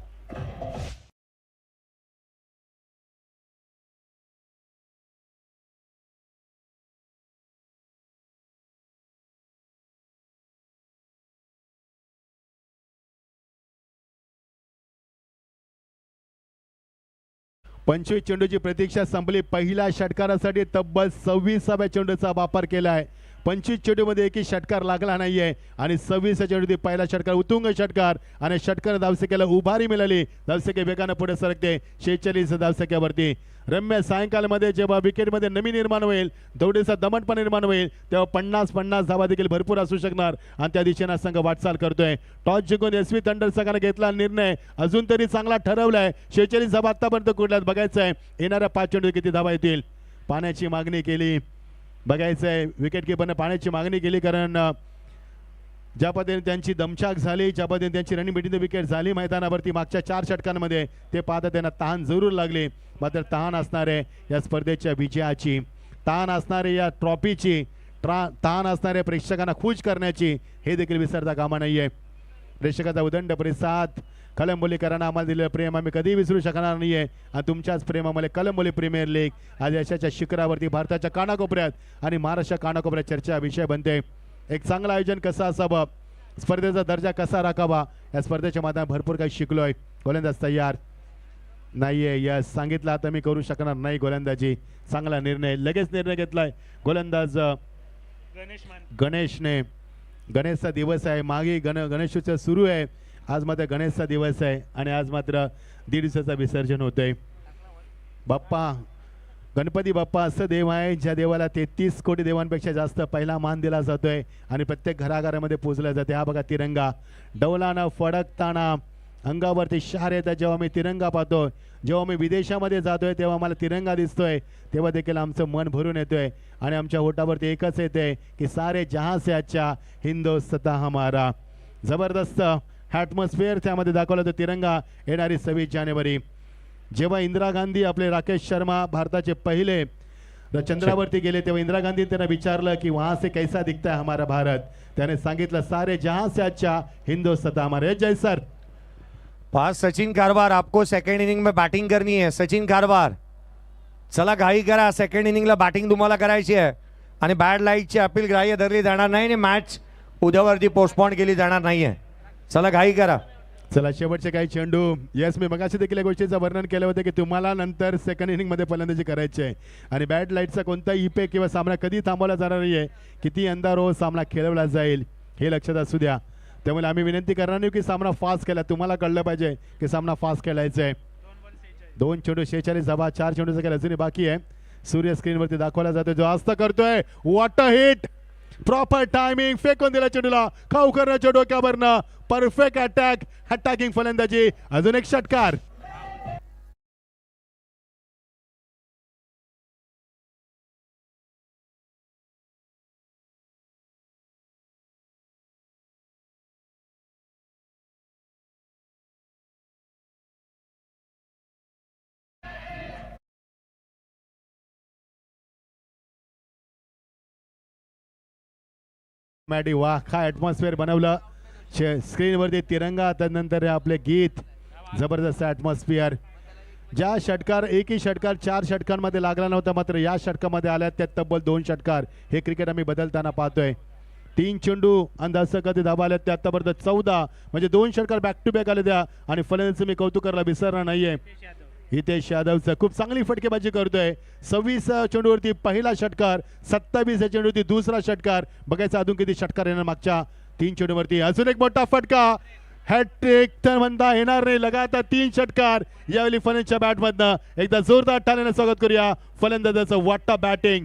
पंचवीस चेंडूची प्रतीक्षा संपली. पहिल्या षटकारासाठी तब्बल 26व्या चेंडूचा वापर केलाय. 25 चेंडूमध्ये एकही षटकार लागला नाहीये आणि 26 चेंडू पहिला षटकार, उत्तुंग षटकार आणि षटकार धावसंख्येला उभारी मिळाली. धावसंख्या वेगानं पुढे सरकते 46 धावसंख्यावरती. रम्य सायंकाळमध्ये जेव्हा विकेटमध्ये नमी निर्माण होईल, थोडीसा दमटपणा निर्माण होईल, तेव्हा 50 धावा देखील भरपूर असू शकणार आणि त्या दिशेनं संघ वाटचाल करतोय. टॉस जिंकून एसवी थंडर संघाने घेतला निर्णय अजून तरी चांगला ठरवलाय. 46 धावा आतापर्यंत कुठल्यात बघायचं आहे. येणाऱ्या 5 चेंडू किती धावा येतील. पाण्याची मागणी केली, बघायचं आहे. विकेट किपरने पाण्याची मागणी केली, कारण ज्या पद्धतीने त्यांची दमछाक झाली, ज्या पद्धतीने त्यांची रनिंग बिटवीन द विकेट झाली मैदानावरती मागच्या 4 षटकांमध्ये, ते पाहता त्यांना तहान जरूर लागली. मात्र तहान असणारे या स्पर्धेच्या विजयाची, तहान असणारे या ट्रॉफीची, तहान असणाऱ्या प्रेक्षकांना खुश करण्याची, हे देखील विसरता कामा नाहीये. प्रेक्षकाचा उदंड प्रतिसाद, कलंबोलीकरांना आम्हाला दिलेलं प्रेम आम्ही कधी विसरू शकणार नाहीये. आणि तुमच्याच प्रेमामुळे कलंबोली प्रीमियर लीग आज यशाच्या शिखरावरती, भारताच्या कानाकोपऱ्यात आणि महाराष्ट्र कानाकोपऱ्यात चर्चा विषय बनते. एक चांगलं आयोजन कसं असावं, स्पर्धेचा दर्जा कसा राखावा, या स्पर्धेच्या मैदानात भरपूर काही शिकलोय. गोलंदाज तयार नाहीये. यस, सांगितलं आता मी करू शकणार नाही गोलंदाजी. चांगला निर्णय, लगेच निर्णय घेतलाय गोलंदाज गणेशने. गणेशचा दिवस आहे, मागे गणेशोत्सव सुरू आहे. आज मात्र गणेशचा दिवस आहे आणि आज मात्र 1.5 दिवसाचं विसर्जन होतंय. बाप्पा, गणपती बाप्पा असं देव आहे ज्या देवाला 33 कोटी देवांपेक्षा जास्त पहिला मान दिला जातोय आणि प्रत्येक घराघरामध्ये पोचला जाते. हा बघा तिरंगा डौलानं फडकताना अंगावरती शार येतात. जेव्हा मी तिरंगा पाहतो, जेव्हा मी विदेशामध्ये जातोय तेव्हा मला तिरंगा दिसतोय, तेव्हा देखील आमचं मन भरून येतोय आणि आमच्या होटावरती एकच येते की सारे जहां से अच्छा हिंदुस्तान हमारा. जबरदस्त ॲटमॉस्फिअर त्यामध्ये दाखवलं होतं. तिरंगा येणारी 26 जानेवारी, जेव्हा इंदिरा गांधी, आपले राकेश शर्मा भारताचे पहिले चंद्रावरती गेले, तेव्हा इंदिरा गांधी त्यांना विचारलं की वहां से कैसा दिखता है हमारा भारत. त्याने सांगितलं सारे जहां से अच्छा हिंदुस्तान हमारा. जय सर. पास सचिन कारभार, आपको सेकंड इनिंग में बैटिंग करनी है. सचिन कारभार, चला घाई करा. सेकंड इनिंगला बॅटिंग तुम्हाला करायची आहे आणि बॅड लाईटची अपील ग्राह्य धरली जाणार नाही आणि मॅच उद्यावरती पोस्टपोन केली जाणार नाहीये. चला घाई करा. चला शेवटचे काही चेंडू. येस, मी मगाशी देखील या गोष्टीचं वर्णन केलं होतं की तुम्हाला नंतर सेकंड इनिंगमध्ये फलंदाजी करायची आहे आणि बॅट लाईटचा कोणताही इफेक्ट किंवा सामना कधी थांबवला जाणार नाही आहे. किती अंधार हो सामना खेळवला जाईल हे लक्षात असू द्या. त्यामुळे आम्ही विनंती करणार नाही की सामना फास्ट केला. तुम्हाला कळलं पाहिजे की सामना फास्ट खेळायचा आहे. 2 चेंडू 46 धावा, 4 चेंडूचा खेळ अजूनही बाकी आहे. सूर्य स्क्रीनवरती दाखवला जातो जो आस्त करतोय. What a hit, proper timing, फेकून दिला चेंडूला, खाऊ करण्याच्या डोक्यावरनं परफेक्ट अटॅकिंग फलंदाजी. अजून एक षटकार. मॅडी वाह, काय ॲटमॉस्फिअर बनवलं. स्क्रीनवरती तिरंगा, त्यानंतर आपले गीत, जबरदस्त ॲटमॉस्फिअर. ज्या षटकार एकही षटकार 4 षटकांमध्ये लागला नव्हता, मात्र या षटकामध्ये आल्यात त्यात तब्बल 2 षटकार. हे क्रिकेट आम्ही बदलताना पाहतोय. 3 चेंडू अंदाज कधी धाबा आल्यात त्यात आतापर्यंत 14, म्हणजे 2 षटकार बॅक टू बॅक आले द्या. आणि फलंदाजीचं मी कौतुक करायला विसरणार नाहीये. हितेश यादवचं खूप चांगली फटकेबाजी करतोय. 26 चेंडूवरती पहिला षटकार, 27 चेंडूवरती दुसरा षटकार. बघायचं अजून किती षटकार येणार मागच्या 3 चेंडूवरती. अजून एक मोठा फटका, हॅट्रिक तर म्हणता येणार नाही. लगातार 3 षटकार यावेळी फलंदाजच्या बॅटमधनं. एकदा जोरदार टाळ्याने स्वागत करूया फलंदाजाचं. वाटा बॅटिंग.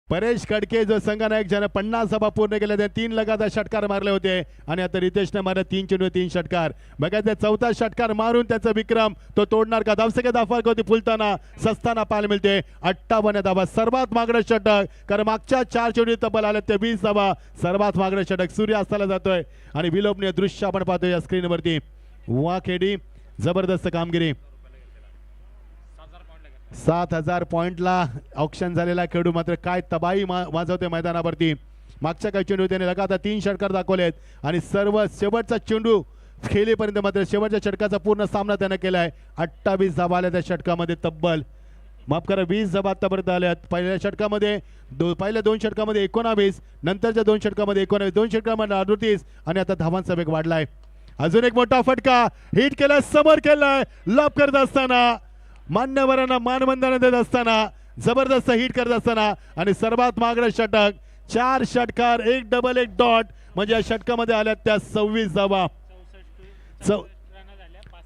परेश खडके जो संघनायक, ज्याने 50 धावा पूर्ण केल्या, त्या 3 लगातार षटकार मारले होते. आणि आता रितेशने मारले 3 चेंडू 3 षटकार. बघायचं 4था षटकार मारून त्याचा विक्रम तो तोडणार का. धावसंख्या दाफार होती फुलताना सस्ताना पाहायला मिळते. 58 धावा, सर्वात मागणं षटक, कारण मागच्या 4 चेंडू तब्बल आल्या त्या 20 धावा. सर्वात मागणं षटक सूर्यास्ताला जातोय आणि विलोभनीय दृश्य आपण पाहतोय या स्क्रीनवरती. वा खेडी, जबरदस्त कामगिरी. 7000 पॉइंटला ऑक्शन झालेला खेळू मात्र काय तबाही वाजवते मैदानावरती. मागच्या काही चेंडू त्याने लगातार 3 षटकार दाखवलेत आणि सर्व शेवटचा चेंडू खेळीपर्यंत मात्र शेवटच्या षटकाचा पूर्ण सामना त्याने केलाय. 28 धावा आल्या त्या षटकामध्ये तब्बल. माफ करा, 20 धावा आतापर्यंत आल्यात. पहिल्या षटकामध्ये पहिल्या 2 षटकामध्ये 19, नंतरच्या 2 षटकामध्ये 19, 2 षटकामध्ये 38 आणि आता धावांचा वेग वाढलाय. अजून एक मोठा फटका, हिट केला, समोर केलाय. लॉब करत असताना, मान्यवरांना मानवंदना देत असताना, जबरदस्त हिट करत असताना आणि सर्वात मागणं षटक. 4 षटकार, 1 डबल 1 डॉट, म्हणजे या षटकामध्ये आल्यात त्या 26 धावा.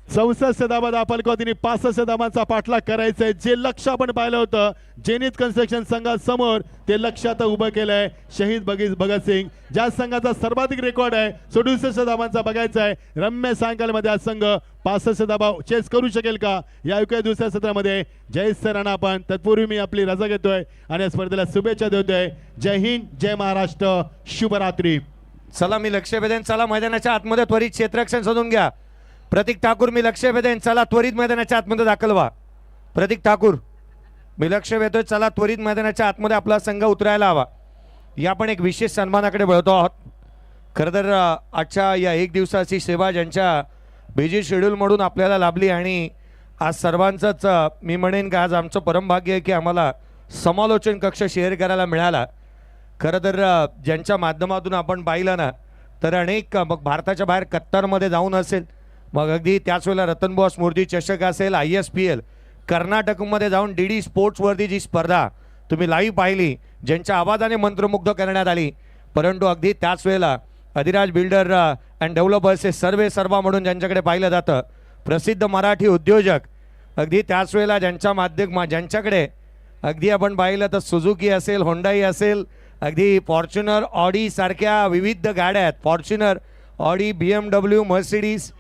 64 धावा दाखल तिने 65 धावांचा पाठलाग करायचा आहे. जे लक्ष आपण पाहिलं होतं जेनिथ कन्स्ट्रक्शन संघासमोर, ते लक्ष आता उभं केलंय शहीद भगतसिंग, ज्या संघाचा सर्वाधिक रेकॉर्ड आहे. 67 धावांचा बघायचा आहे. रम्य सायंकाळमध्ये हा संघ 65 धावा चेस करू शकेल का, या ऐकूया दुसऱ्या सत्रामध्ये. जय सरांना आपण तत्पूर्वी मी आपली रजा घेतोय आणि या स्पर्धेला शुभेच्छा देतोय. जय हिंद, जय महाराष्ट्र, शुभरात्री. चला मी लक्ष भेदेन. चला मैदानाच्या आतमध्ये त्वरित क्षेत्ररक्षण शोधून घ्या. प्रतीक ठाकूर मी लक्ष भेदेन. चला त्वरित मैदानाच्या आतमध्ये दाखल व्हा. प्रतीक ठाकूर मी लक्ष भेदतोय. चला त्वरित मैदानाच्या आतमध्ये आपला संघ उतरायला हवा. या पण एक विशेष सन्मानाकडे वळतो आहोत. खरं तर आजच्या या 1 दिवसाची सेवा ज्यांच्या बिझी शेड्यूलमधून आपल्याला लाभली आणि आज सर्वांचंच मी म्हणेन की आज आमचं परमभाग्य आहे की आम्हाला समालोचन कक्ष शेअर करायला मिळाला. खरं तर ज्यांच्या माध्यमातून आपण पाहिलं ना, तर अनेक मग भारताच्या बाहेर कत्तारमध्ये जाऊन असेल, मग अगदी त्याच वेळेला रतनबुवा स्मृती चषक असेल, ISPL, कर्नाटकमध्ये जाऊन DD स्पोर्ट्सवरती जी स्पर्धा तुम्ही लाईव्ह पाहिली, ज्यांच्या आवाजाने मंत्रमुग्ध करण्यात आली. परंतु अगदी त्याच वेळेला अधिराज बिल्डर अँड डेव्हलपर्स हे सर्वा म्हणून ज्यांच्याकडे पाहिलं जातं, प्रसिद्ध मराठी उद्योजक, अगदी त्याच वेळेला ज्यांच्याकडे अगदी आपण पाहिलं तर सुझुकी असेल, होंडाई असेल, अगदी फॉर्च्युनर, ऑडी सारख्या विविध गाड्या आहेत. फॉर्च्युनर, ऑडी, BMW, मर्सिडीज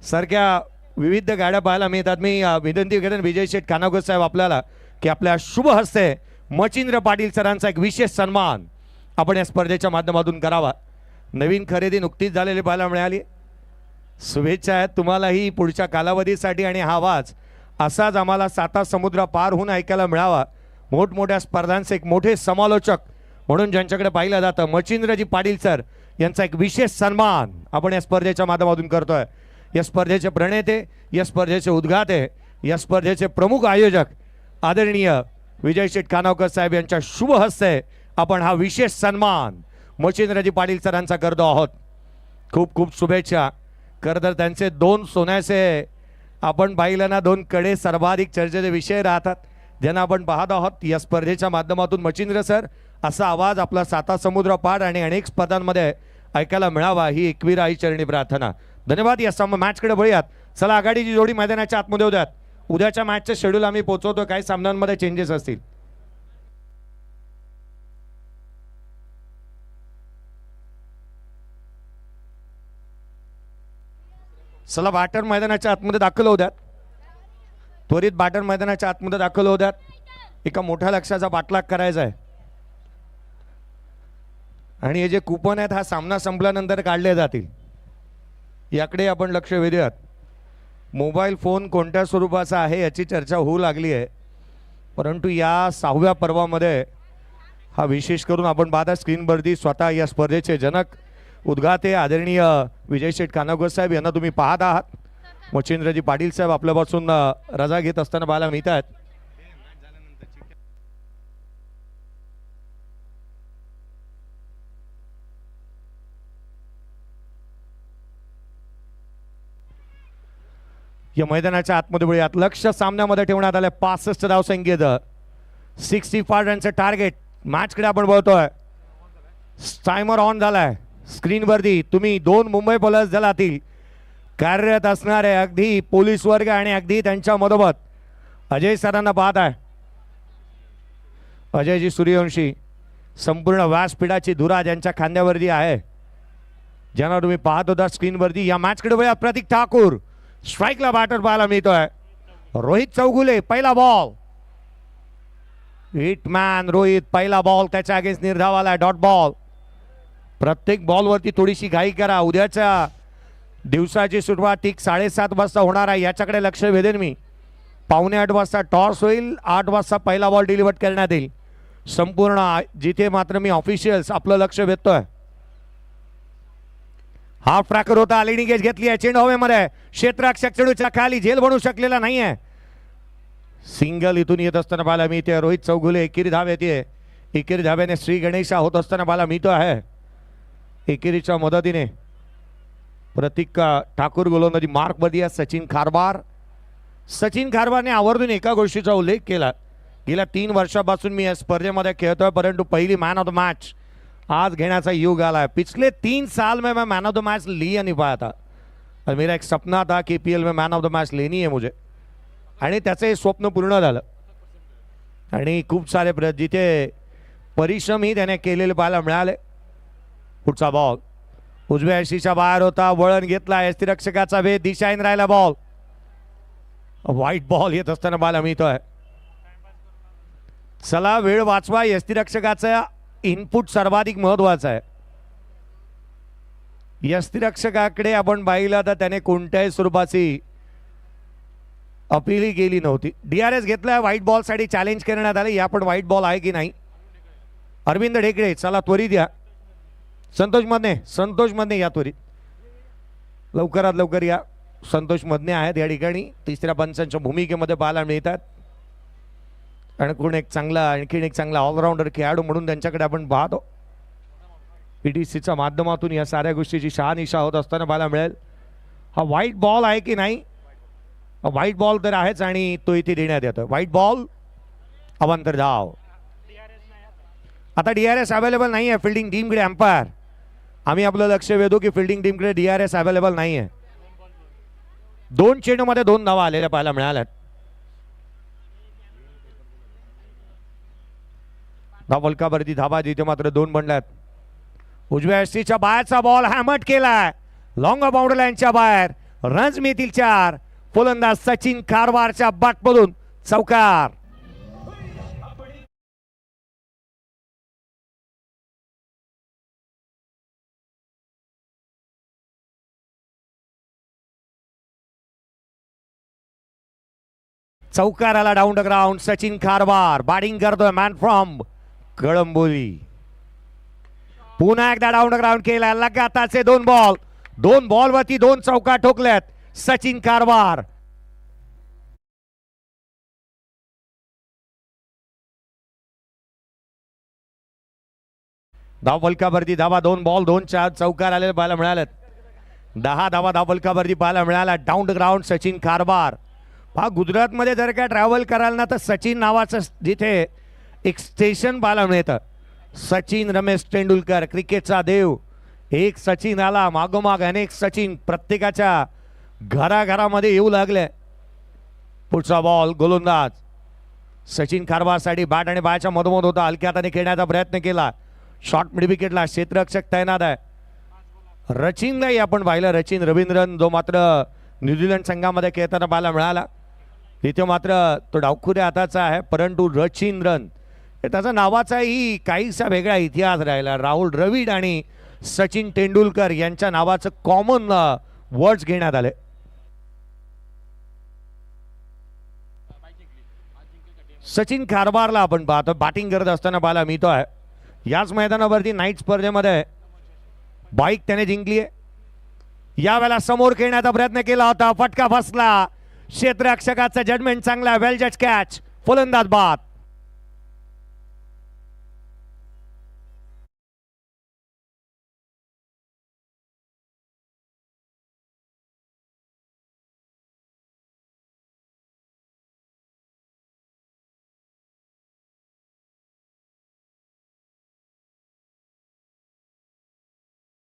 सारख्या विविध गाड्या पाहायला मिळतात. मी विनंती करेन विजय शेठ कानागोर साहेब आपल्याला की आपल्या शुभ हस्ते मचिंद्र पाटील सरांचा एक विशेष सन्मान आपण या स्पर्धेच्या माध्यमातून करावा. नवीन खरेदी नुकतीच झालेली पाहायला मिळाली. शुभेच्छा आहेत तुम्हालाही पुढच्या कालावधीसाठी आणि हा आवाज असाच आम्हाला 7 समुद्र पार होऊन ऐकायला मिळावा. मोठमोठ्या स्पर्धांचे एक मोठे समालोचक म्हणून ज्यांच्याकडे पाहिलं जातं मचिंद्रजी पाटील सर, यांचा एक विशेष सन्मान आपण या स्पर्धेच्या माध्यमातून करतोय. या स्पर्धेचे प्रणेते, या स्पर्धेचे उद्घाते, या स्पर्धेचे प्रमुख आयोजक आदरणीय विजय शेठ कानावकर साहेब यांच्या शुभ हस्ते आपण हा विशेष सन्मान मच्छिंद्रजी पाटील सरांचा करतो आहोत. खूप खूप शुभेच्छा. खरं तर त्यांचे 2 सोन्याचे आपण पाहिलं ना 2 कडे सर्वाधिक चर्चेचे विषय राहतात ज्यांना आपण पाहत आहोत. या स्पर्धेच्या माध्यमातून मच्छिंद्र सर असा आवाज आपला 7 समुद्र पार आणि अनेक स्पर्धांमध्ये ऐकायला मिळावा ही एकविराई चरणी प्रार्थना. धन्यवाद. या मॅचकडे वळूयात. चला आघाडीची जोडी मैदानाच्या आतमध्ये होत्यात. उद्याच्या मॅचचं शेड्यूल आम्ही पोहोचवतो. काही सामन्यांमध्ये चेंजेस असतील. चला बॅटर मैदानाच्या आतमध्ये दाखल होऊ द्यात. त्वरित बॅटर मैदानाच्या आतमध्ये दाखल होऊ द्यात. एका मोठ्या लक्ष्याचा पाठलाग करायचा आहे आणि हे जे कुपन आहेत हा सामना संपल्यानंतर काढले जातील. याकडे आपण लक्ष वेधूयात. मोबाईल फोन कोणत्या स्वरूपाचा आहे याची चर्चा होऊ लागली आहे, परंतु या 6व्या पर्वामध्ये हा विशेष करून आपण पाहता स्क्रीनवरती स्वतः या स्पर्धेचे जनक उद्घाते आदरणीय विजय शेठ कानावकर साहेब यांना तुम्ही पाहत आहात. मच्छिंद्रजी पाटील साहेब आपल्यापासून रजा घेत असताना पाहायला मिळत आहेत. या मैदानाच्या आतमध्ये वळूयात. लक्ष सामन्यामध्ये ठेवण्यात आले 65 धावसंख्येत 65 रनचं टार्गेट. मॅचकडे आपण बघतोय. टायमर ऑन झालाय स्क्रीनवरती. तुम्ही 2 मुंबई पोलीस दलातील कार्यरत असणारे अगदी पोलीस वर्ग आणि अगदी त्यांच्या मधोमध अजय सरांना पाहत आहे. अजयजी सूर्यवंशी संपूर्ण व्यासपीठाची धुरा ज्यांच्या खांद्यावरती आहे, ज्यांना तुम्ही पाहत होता स्क्रीनवरती. या मॅचकडे वळूया. प्रतीक ठाकूर स्ट्राईकला बॅटर पाहायला मिळतोय. रोहित चौगुले पहिला बॉल. हिटमॅन रोहित पहिला बॉल त्याच्या अगेन्स्ट निर्धावाला डॉट बॉल. प्रत्येक बॉलवरती थोडीशी घाई करा. उद्याच्या दिवसाची सुरुवात ठीक 7:30 वाजता होणार आहे. याच्याकडे लक्ष वेधेन मी. 7:45 वाजता टॉस होईल. 8 वाजता पहिला बॉल डिलिव्हर करण्यात येईल. संपूर्ण जिथे मात्र मी ऑफिशियल्स आपलं लक्ष वेधतोय. हाफ ट्रॅकर होता. लिडिंग एज घेतली आहे. चेंडू हवेमध्ये. क्षेत्ररक्षक चेंडूच्या खाली झेल बनवू शकलेला नाहीये. सिंगल इथून येत असताना पाहायला मिळते. रोहित चौगुले एकेरी धाव येते. एकेरी धाव्याने श्री गणेशा होत असताना पाहायला मिळतो आहे. एकेरीच्या मदतीने प्रतीक ठाकूर गोलंदाजी मार्कमध्ये आहे. सचिन खारबारने आवर्जून एका गोष्टीचा उल्लेख केला. गेल्या 3 वर्षापासून मी या स्पर्धेमध्ये खेळतोय, परंतु पहिली मॅन ऑफ द मॅच आज घेण्याचा योग आला है. पिछले 3 साल में मैं मैन ऑफ द मैच लिया नहीं पाया था और मेरा एक सपना था कि पीएल में मैन ऑफ द मैच लेनी है मुझे, आणि त्याचं हे स्वप्न पूर्ण झालं. आणि खूप सारे जिथे परिश्रमही त्याने केलेले पाहायला मिळाले. पुढचा बॉल उजव्या यशीच्या बाहेर होता. वळण घेतला. यष्टिरक्षकाचा वेध दिशाहीन राहिला. बॉल व्हाईट बॉल येत असताना पाहायला मिळतोय. चला वेळ वाचवा. यष्टिरक्षकाचा इनपुट सर्वाधिक महत्वाचा आहे. यष्टिरक्षकाकडे आपण पाहिलं तर त्याने कोणत्याही स्वरूपाची अपील केली नव्हती. DRS घेतलाय. व्हाईट बॉल साठी चॅलेंज करण्यात आले. या पण व्हाईट बॉल आहे की नाही. अरविंद ढेकळे चला त्वरित या. संतोष मधने या त्वरित. लवकरात लवकर या. संतोष मधने आहेत या ठिकाणी. तिसऱ्या पंचांच्या भूमिकेमध्ये पाहायला मिळतात. आणखीन एक चांगला ऑलराऊंडर खेळाडू म्हणून त्यांच्याकडे आपण पाहतो. PTCच्या माध्यमातून या साऱ्या गोष्टीची शहानिशा होत असताना पाहायला मिळेल. हा व्हाईट बॉल आहे की नाही. व्हाईट बॉल तर आहेच आणि तो इथे देण्यात येतो. व्हाईट बॉल अवांतर धाव. आता DRS अवेलेबल नाही आहे फिल्डिंग टीमकडे. अंपायर आम्ही आपलं लक्ष वेधू की फिल्डिंग टीमकडे DRS अवेलेबल नाही आहे. 2 चेंडूमध्ये 2 धावा आलेल्या पाहायला मिळाल्यात. धावलकावरती धावा जिथे मात्र 2 बनल्यात. उजव्या यष्टीच्या बाहेरचा बॉल हॅमट केलाय. लॉंग बाउंड्री लाईनच्या बाहेर. रन्स मिळतील 4. फलंदाज सचिन खारवारच्या बॅटमधून चौकार. चौकाराला down the ground. Sachin Kharwar batting करतोय. Man from Kalamboli. पुन्हा एकदा डाऊन ग्राउंड केला. लगातारचे 2 बॉल वरती 2 चौका ठोकल्यात सचिन कारभार. धाव फलकावरती धावा 2 बॉल 2 चौकार आलेले पाहायला मिळालेत. 10 धावा धाव फलकावरती पाहायला मिळाला. डाऊन ग्राउंड सचिन कारभार. पहा गुजरातमध्ये जर का ट्रॅव्हल कराल ना तर सचिन नावाचं जिथे एक स्टेशन पाहायला मिळतं. सचिन रमेश तेंडुलकर क्रिकेटचा देव. एक सचिन आला मागोमाग अनेक सचिन प्रत्येकाच्या घराघरामध्ये येऊ लागले. पुढचा बॉल गोलंदाज सचिन कारभारसाठी बॅट आणि बायच्या मधोमध होता. हलक्या हाताने खेळण्याचा प्रयत्न केला. शॉर्ट मिड विकेटला क्षेत्ररक्षक तैनात आहे. रचिनलाही आपण पाहिलं. रचिन रवींद्रन जो मात्र न्यूझीलंड संघामध्ये खेळताना पाहायला मिळाला. तिथे मात्र तो डावखुऱ्या हाताचा आहे परंतु रचिंद्रन त्याचा नावाचाही काहीसा वेगळा इतिहास राहिला. राहुल द्रविड आणि सचिन तेंडुलकर यांच्या नावाचं कॉमन वर्ड्स घेण्यात आले. सचिन कारभारला आपण पाहतो बॅटिंग करत असताना पाहायला मिळतो आहे. याच मैदानावरती नाईट स्पर्धेमध्ये बाईक त्याने जिंकली आहे. यावेळेला समोर खेळण्याचा प्रयत्न केला होता. फटका फसला. क्षेत्ररक्षकाचा जजमेंट चांगला. वेल जज कॅच. फलंदाज बाद.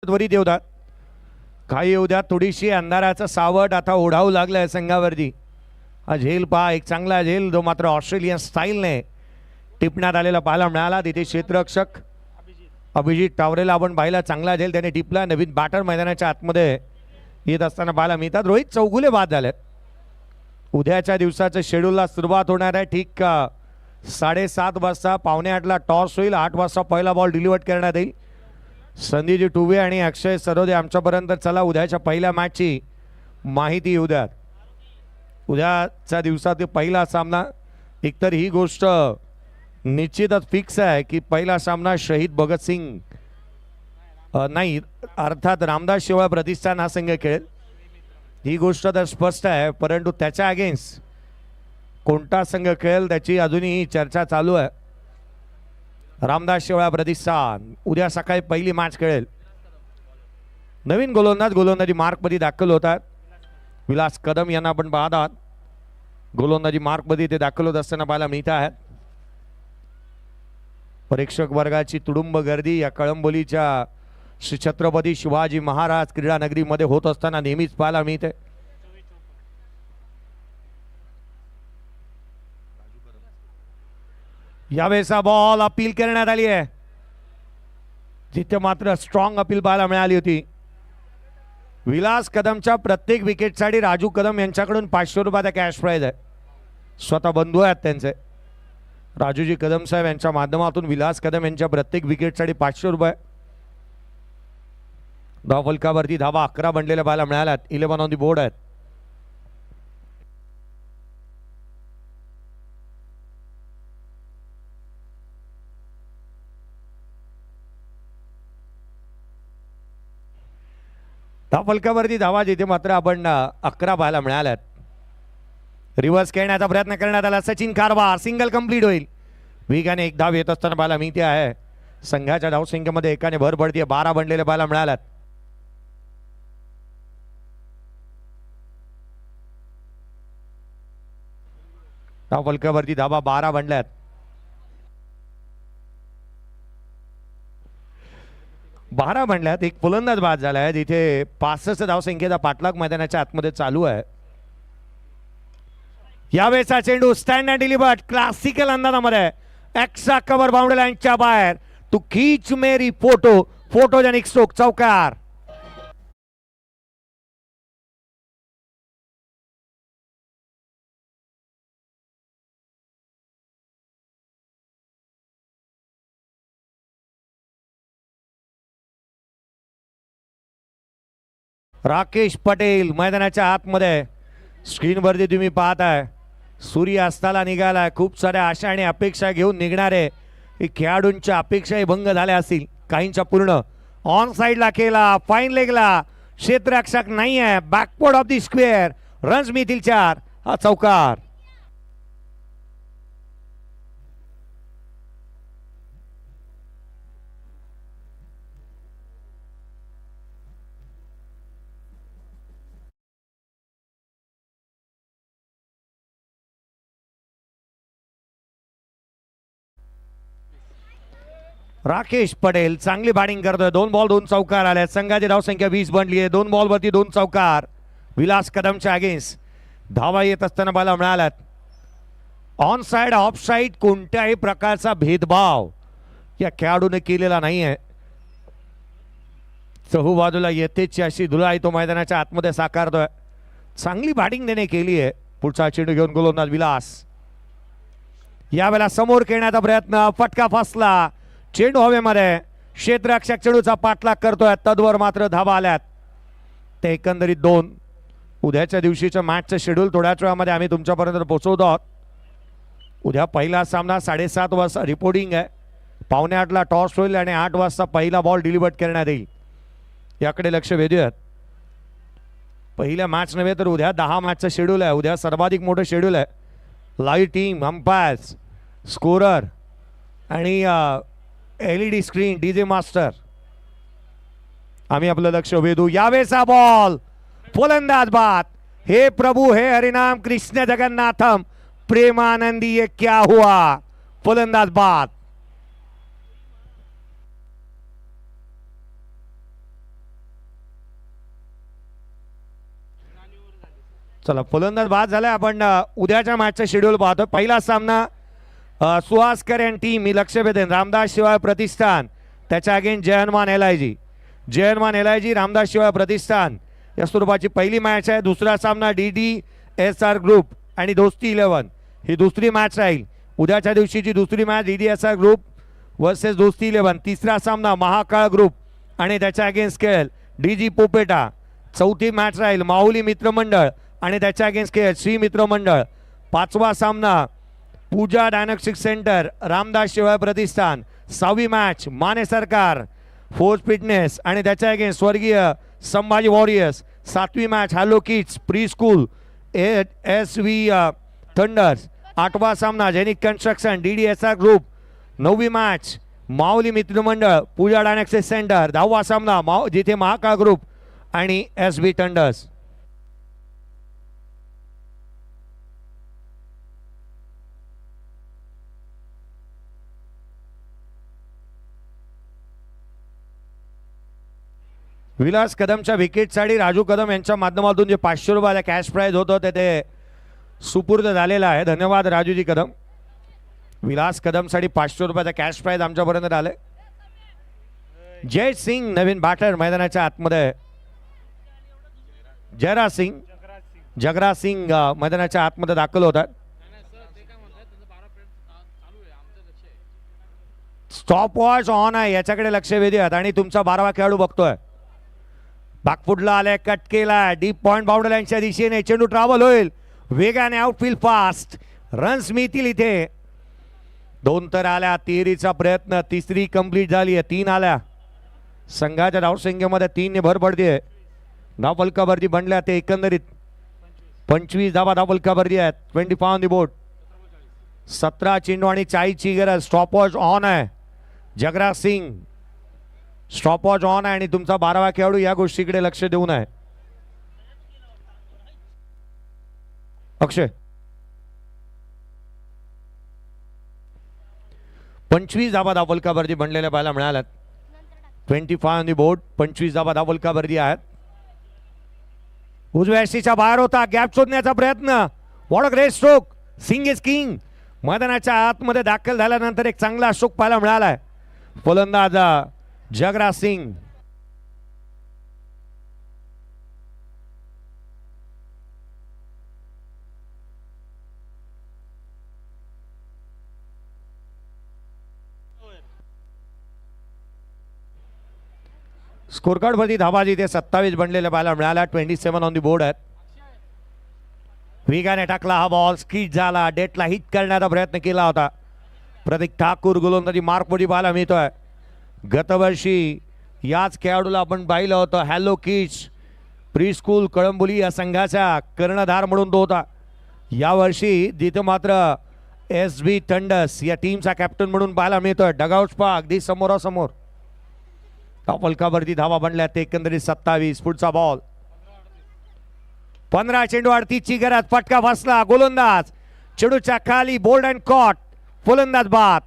त्वरित येऊ द्या. काही येऊ द्या. थोडीशी अंधाराचं सावट आता ओढावू लागलंय संघावरती. हा झेल पहा एक चांगला झेल जो मात्र ऑस्ट्रेलियन स्टाईलने टिपण्यात आलेला पाहायला मिळाला. तिथे क्षेत्ररक्षक अभिजित टावरेला आपण पाहिला. चांगला झेल त्याने टिपला. नवीन बॅटर मैदानाच्या आतमध्ये येत असताना पाहायला मिळतात. रोहित चौगुले बाद झालेत. उद्याच्या दिवसाचं शेड्यूलला सुरुवात होणार आहे ठीक 7:30 वाजता. 7:45ला टॉस होईल. 8 वाजता पहिला बॉल डिलिव्हर करण्यात येईल. संदीजी टुवे आणि अक्षय सरोदे आमच्यापर्यंत चला उद्याच्या पहिल्या मॅचची माहिती येऊ द्यात. उद्याच्या दिवसातील पहिला सामना एकतर ही गोष्ट निश्चितच फिक्स आहे की पहिला सामना शहीद भगतसिंग नाही अर्थात रामदास शिवाळ प्रतिष्ठान हा संघ खेळेल. ही गोष्ट तर स्पष्ट आहे परंतु त्याच्या अगेन्स्ट कोणता संघ खेळेल त्याची अजूनही चर्चा चालू आहे. रामदास शिवाळा प्रतिष्ठान उद्या सकाळी पहिली मॅच खेळेल. नवीन गोलंदाजी मार्कमध्ये दाखल होतात. विलास कदम यांना आपण पाहत आहात. गोलंदाजी मार्कमध्ये ते दाखल होत असताना पाहायला मिळत आहेत. प्रेक्षक वर्गाची तुडुंब गर्दी या कळंबोलीच्या श्री छत्रपती शिवाजी महाराज क्रीडा नगरीमध्ये होत असताना नेहमीच पाहायला मिळते. यावेळेचा बॉल अपील करण्यात आली आहे. जिथे मात्र स्ट्रॉंग अपील पाहायला मिळाली होती. विलास कदमच्या प्रत्येक विकेटसाठी राजू कदम यांच्याकडून 500 रुपयाचा कॅश प्राइज आहे. स्वतः बंधू आहेत त्यांचे राजूजी कदम साहेब यांच्या माध्यमातून विलास कदम यांच्या प्रत्येक विकेटसाठी 500 रुपये. धाव फलकावरती धावा 11 बनलेल्या पाहायला मिळाल्यात. 11 ऑन दी बोर्ड आहेत. धाव फलकावरती धावा जिथे मात्र आपण 11 पाहायला मिळाल्यात. रिव्हर्स खेळण्याचा प्रयत्न करण्यात आला. सचिन कारभार सिंगल कंप्लीट होईल. वेगाने एक धाव येत असताना पाहायला मिळते आहे. संघाच्या धावसंख्येमध्ये एकाने भर पडते. 12 बनलेले पाहायला मिळाल्यात. धाव फलकावरती धावा 12 बनल्यात. बारा बनल्यात. एक फलंदाज बाद झाला आहे. तिथे 65 धावसंख्येचा पाठलाग मैदानाच्या आतमध्ये चालू आहे. यावेळेचा चेंडू स्टँड अँड डिलिव्हर्ड क्लासिकल अंदाजामध्ये एक्स्ट्रा कव्हर बाउंड्री लाईनच्या बाहेर. तू खीच मेरी फोटो फोटोजेनिक स्ट्रोक चौकार. राकेश पटेल मैदानाच्या आतमध्ये स्क्रीनवरती तुम्ही पाहताय. सूर्य अस्ताला निघालाय. खूप साऱ्या आशा आणि अपेक्षा घेऊन निघणारे खेळाडूंच्या अपेक्षाही भंग झाल्या असतील. काहींच्या पूर्ण ऑन साइडला केला, फाईन लेगला, क्षेत्ररक्षक नाही आहे, backward of the square, runs मिळतील 4, हा चौकार. राकेश पटेल चांगली बॅटिंग करतोय. 2 बॉल 2 चौकार आल्या. संघाची धावसंख्या 20 बनली आहे. 2 बॉल वरती 2 चौकार. विलास कदमच्या अगेन्स्ट धावा येत असताना मला मिळाल्यात. ऑन साइड ऑफ साइड कोणत्याही प्रकारचा भेदभाव या खेळाडूने केलेला नाहीये. चहूबाजूला येतेची अशी धुलाई तो मैदानाच्या आतमध्ये साकारतोय. चांगली बॅटिंग त्याने केली आहे. पुढचा चेंडू घेऊन गोलंदाज विलास. यावेळेला समोर खेळण्याचा प्रयत्न, फटका फसला, चेंडू हवेमध्ये. क्षेत्ररक्षक चेंडूचा पाठलाग करतोय. तद्वर मात्र धावा आल्यात. ते एकंदरीत 2. उद्याच्या दिवशीच्या मॅचचं शेड्यूल थोड्याच वेळामध्ये आम्ही तुमच्यापर्यंत पोहोचवतो आहोत. उद्या पहिला सामना 7:30 वाजता रिपोर्टिंग आहे. 7:45ला टॉस होईल आणि 8 वाजता पहिला बॉल डिलिव्हर करण्यात येईल. याकडे लक्ष वेधूयात. पहिल्या मॅच नव्हे तर उद्या 10 मॅचचं शेड्यूल आहे. उद्या सर्वाधिक मोठं शेड्यूल आहे. लाईव्ह टीम, अंपायर्स, स्कोरर आणि LED स्क्रीन, DJ मास्टर. आम्ही आपलं लक्ष वेधू. यावेळेचा बॉल फलंदाज बाद. हे प्रभू हे हरिनाम कृष्ण जगन्नाथम प्रेमानंदी ये क्या हुआ. फलंदाज बाद. चला फलंदाज बाद झालाय. आपण उद्याच्या मॅचचं शेड्यूल पाहतो. पहिला सामना सुहासकर अँड टीम, मी लक्ष वेधेन, रामदास शिवाय प्रतिष्ठान, त्याच्या अगेन्स्ट जय हनुमान LIG. जय हनुमान LIG, रामदास शिवाय प्रतिष्ठान या स्वरूपाची पहिली मॅच आहे. दुसरा सामना DDSR ग्रुप आणि दोस्ती 11 ही दुसरी मॅच राहील. उद्याच्या दिवशीची दुसरी मॅच DDSR ग्रुप वर्सेस दोस्ती 11. तिसरा सामना महाकाळ ग्रुप आणि त्याच्या अगेन्स्ट खेळेल DG पोपेटा. चौथी मॅच राहील माहुली मित्रमंडळ आणि त्याच्या अगेन्स्ट खेळेल श्री मित्रमंडळ. पाचवा सामना पूजा डायग्नोस्टिक सेंटर, रामदास शिवाय प्रतिष्ठान. 6वी मॅच माने सरकार फोर्स फिटनेस आणि त्याच्या अगेन्स्ट स्वर्गीय संभाजी वॉरियर्स. 7वी match hello kids pre school SV thunders. 8वा सामना जैनिक कन्स्ट्रक्शन DDSR ग्रुप. 9वी मॅच माऊली मित्रमंडळ पूजा डायग्नोस्टिक सेंटर. 10वा सामना जिथे महाकाळ ग्रुप आणि SB थंडर्स. विलास कदमच्या विकेटसाठी राजू कदम यांच्या माध्यमातून जे 500 रुपयाला कॅश प्राइज होतं ते सुपूर्द झालेलं आहे. धन्यवाद राजूजी कदम. विलास कदमसाठी 500 रुपयाचा कॅश प्राइज आमच्यापर्यंत आले. जय सिंग नवीन बॅटर मैदानाच्या आतमध्ये. जगराज सिंग मैदानाच्या आतमध्ये दाखल होतात. स्टॉप वॉच ऑन आहे याच्याकडे लक्ष वेधूयात आणि तुमचा 12वा खेळाडू बघतोय. बॅकफुटला आलाय, कट केला, डीप पॉइंट बाउंड्री लाईनच्या दिशेने चेंडू ट्रॅव्हल होईल वेगाने, आउटफील्ड फास्ट, रन्स मिळतील इथे. 2 तर आल्या. तिहेरीचा प्रयत्न, तिसरी कंप्लीट झाली आहे. 3 आल्या. संघाच्या धावसंख्येमध्ये 3 ने भर पडते. धावफलकावरती बनल्या ते एकंदरीत 25 धावा धावफलकावरती आहेत. 25 ऑन दी बोर्ड. 17 चेंडू आणि 40ची गरज. स्टॉपवॉच ऑन आहे. जगराज सिंग स्टॉपवॉच ऑन आहे आणि तुमचा 12वा खेळाडू या गोष्टीकडे लक्ष देऊन आहे. अक्षय 25 धावा धावफलकावरती बनलेल्या पाहायला मिळाल्यात. 25 ऑन दी बोर्ड. 25 धावा धावफलकावरती आहेत. उजव्या यष्टीच्या बाहेर होता. गॅप शोधण्याचा प्रयत्न. What a great stroke. Singh is king. मैदानाच्या आतमध्ये दाखल झाल्यानंतर एक चांगला स्ट्रोक पाहायला मिळालाय. फलंदाज जगराज सिंग. स्कोरकार्ड वरती धावा जिथे 27 बनलेल्या पाहायला मिळाल्या. 27 ऑन दी बोर्ड आहेत. वेगाने टाकला हा बॉल. स्किट झाला. डेटला हिट करण्याचा प्रयत्न केला होता. प्रतीक ठाकूर गोलंदाजी मार्क मध्ये पाहायला मिळतोय. गतवर्षी याच खेळाडूला आपण पाहिलं होतं hello kids pre school Kalamboli या संघाचा कर्णधार म्हणून तो होता. यावर्षी जिथे मात्र SB थंडर्स या टीमचा कॅप्टन म्हणून पाहायला मिळतोय. डगआउट पहा अगदी समोरासमोर. फलकावरती धावा बनल्यात एकंदरीत 27. पुढचा बॉल 15 चेंडू 38ची गरज. फटका बसला. गोलंदाज चेंडूच्या खाली बोल्ड अँड कॉट. फलंदाज बाद.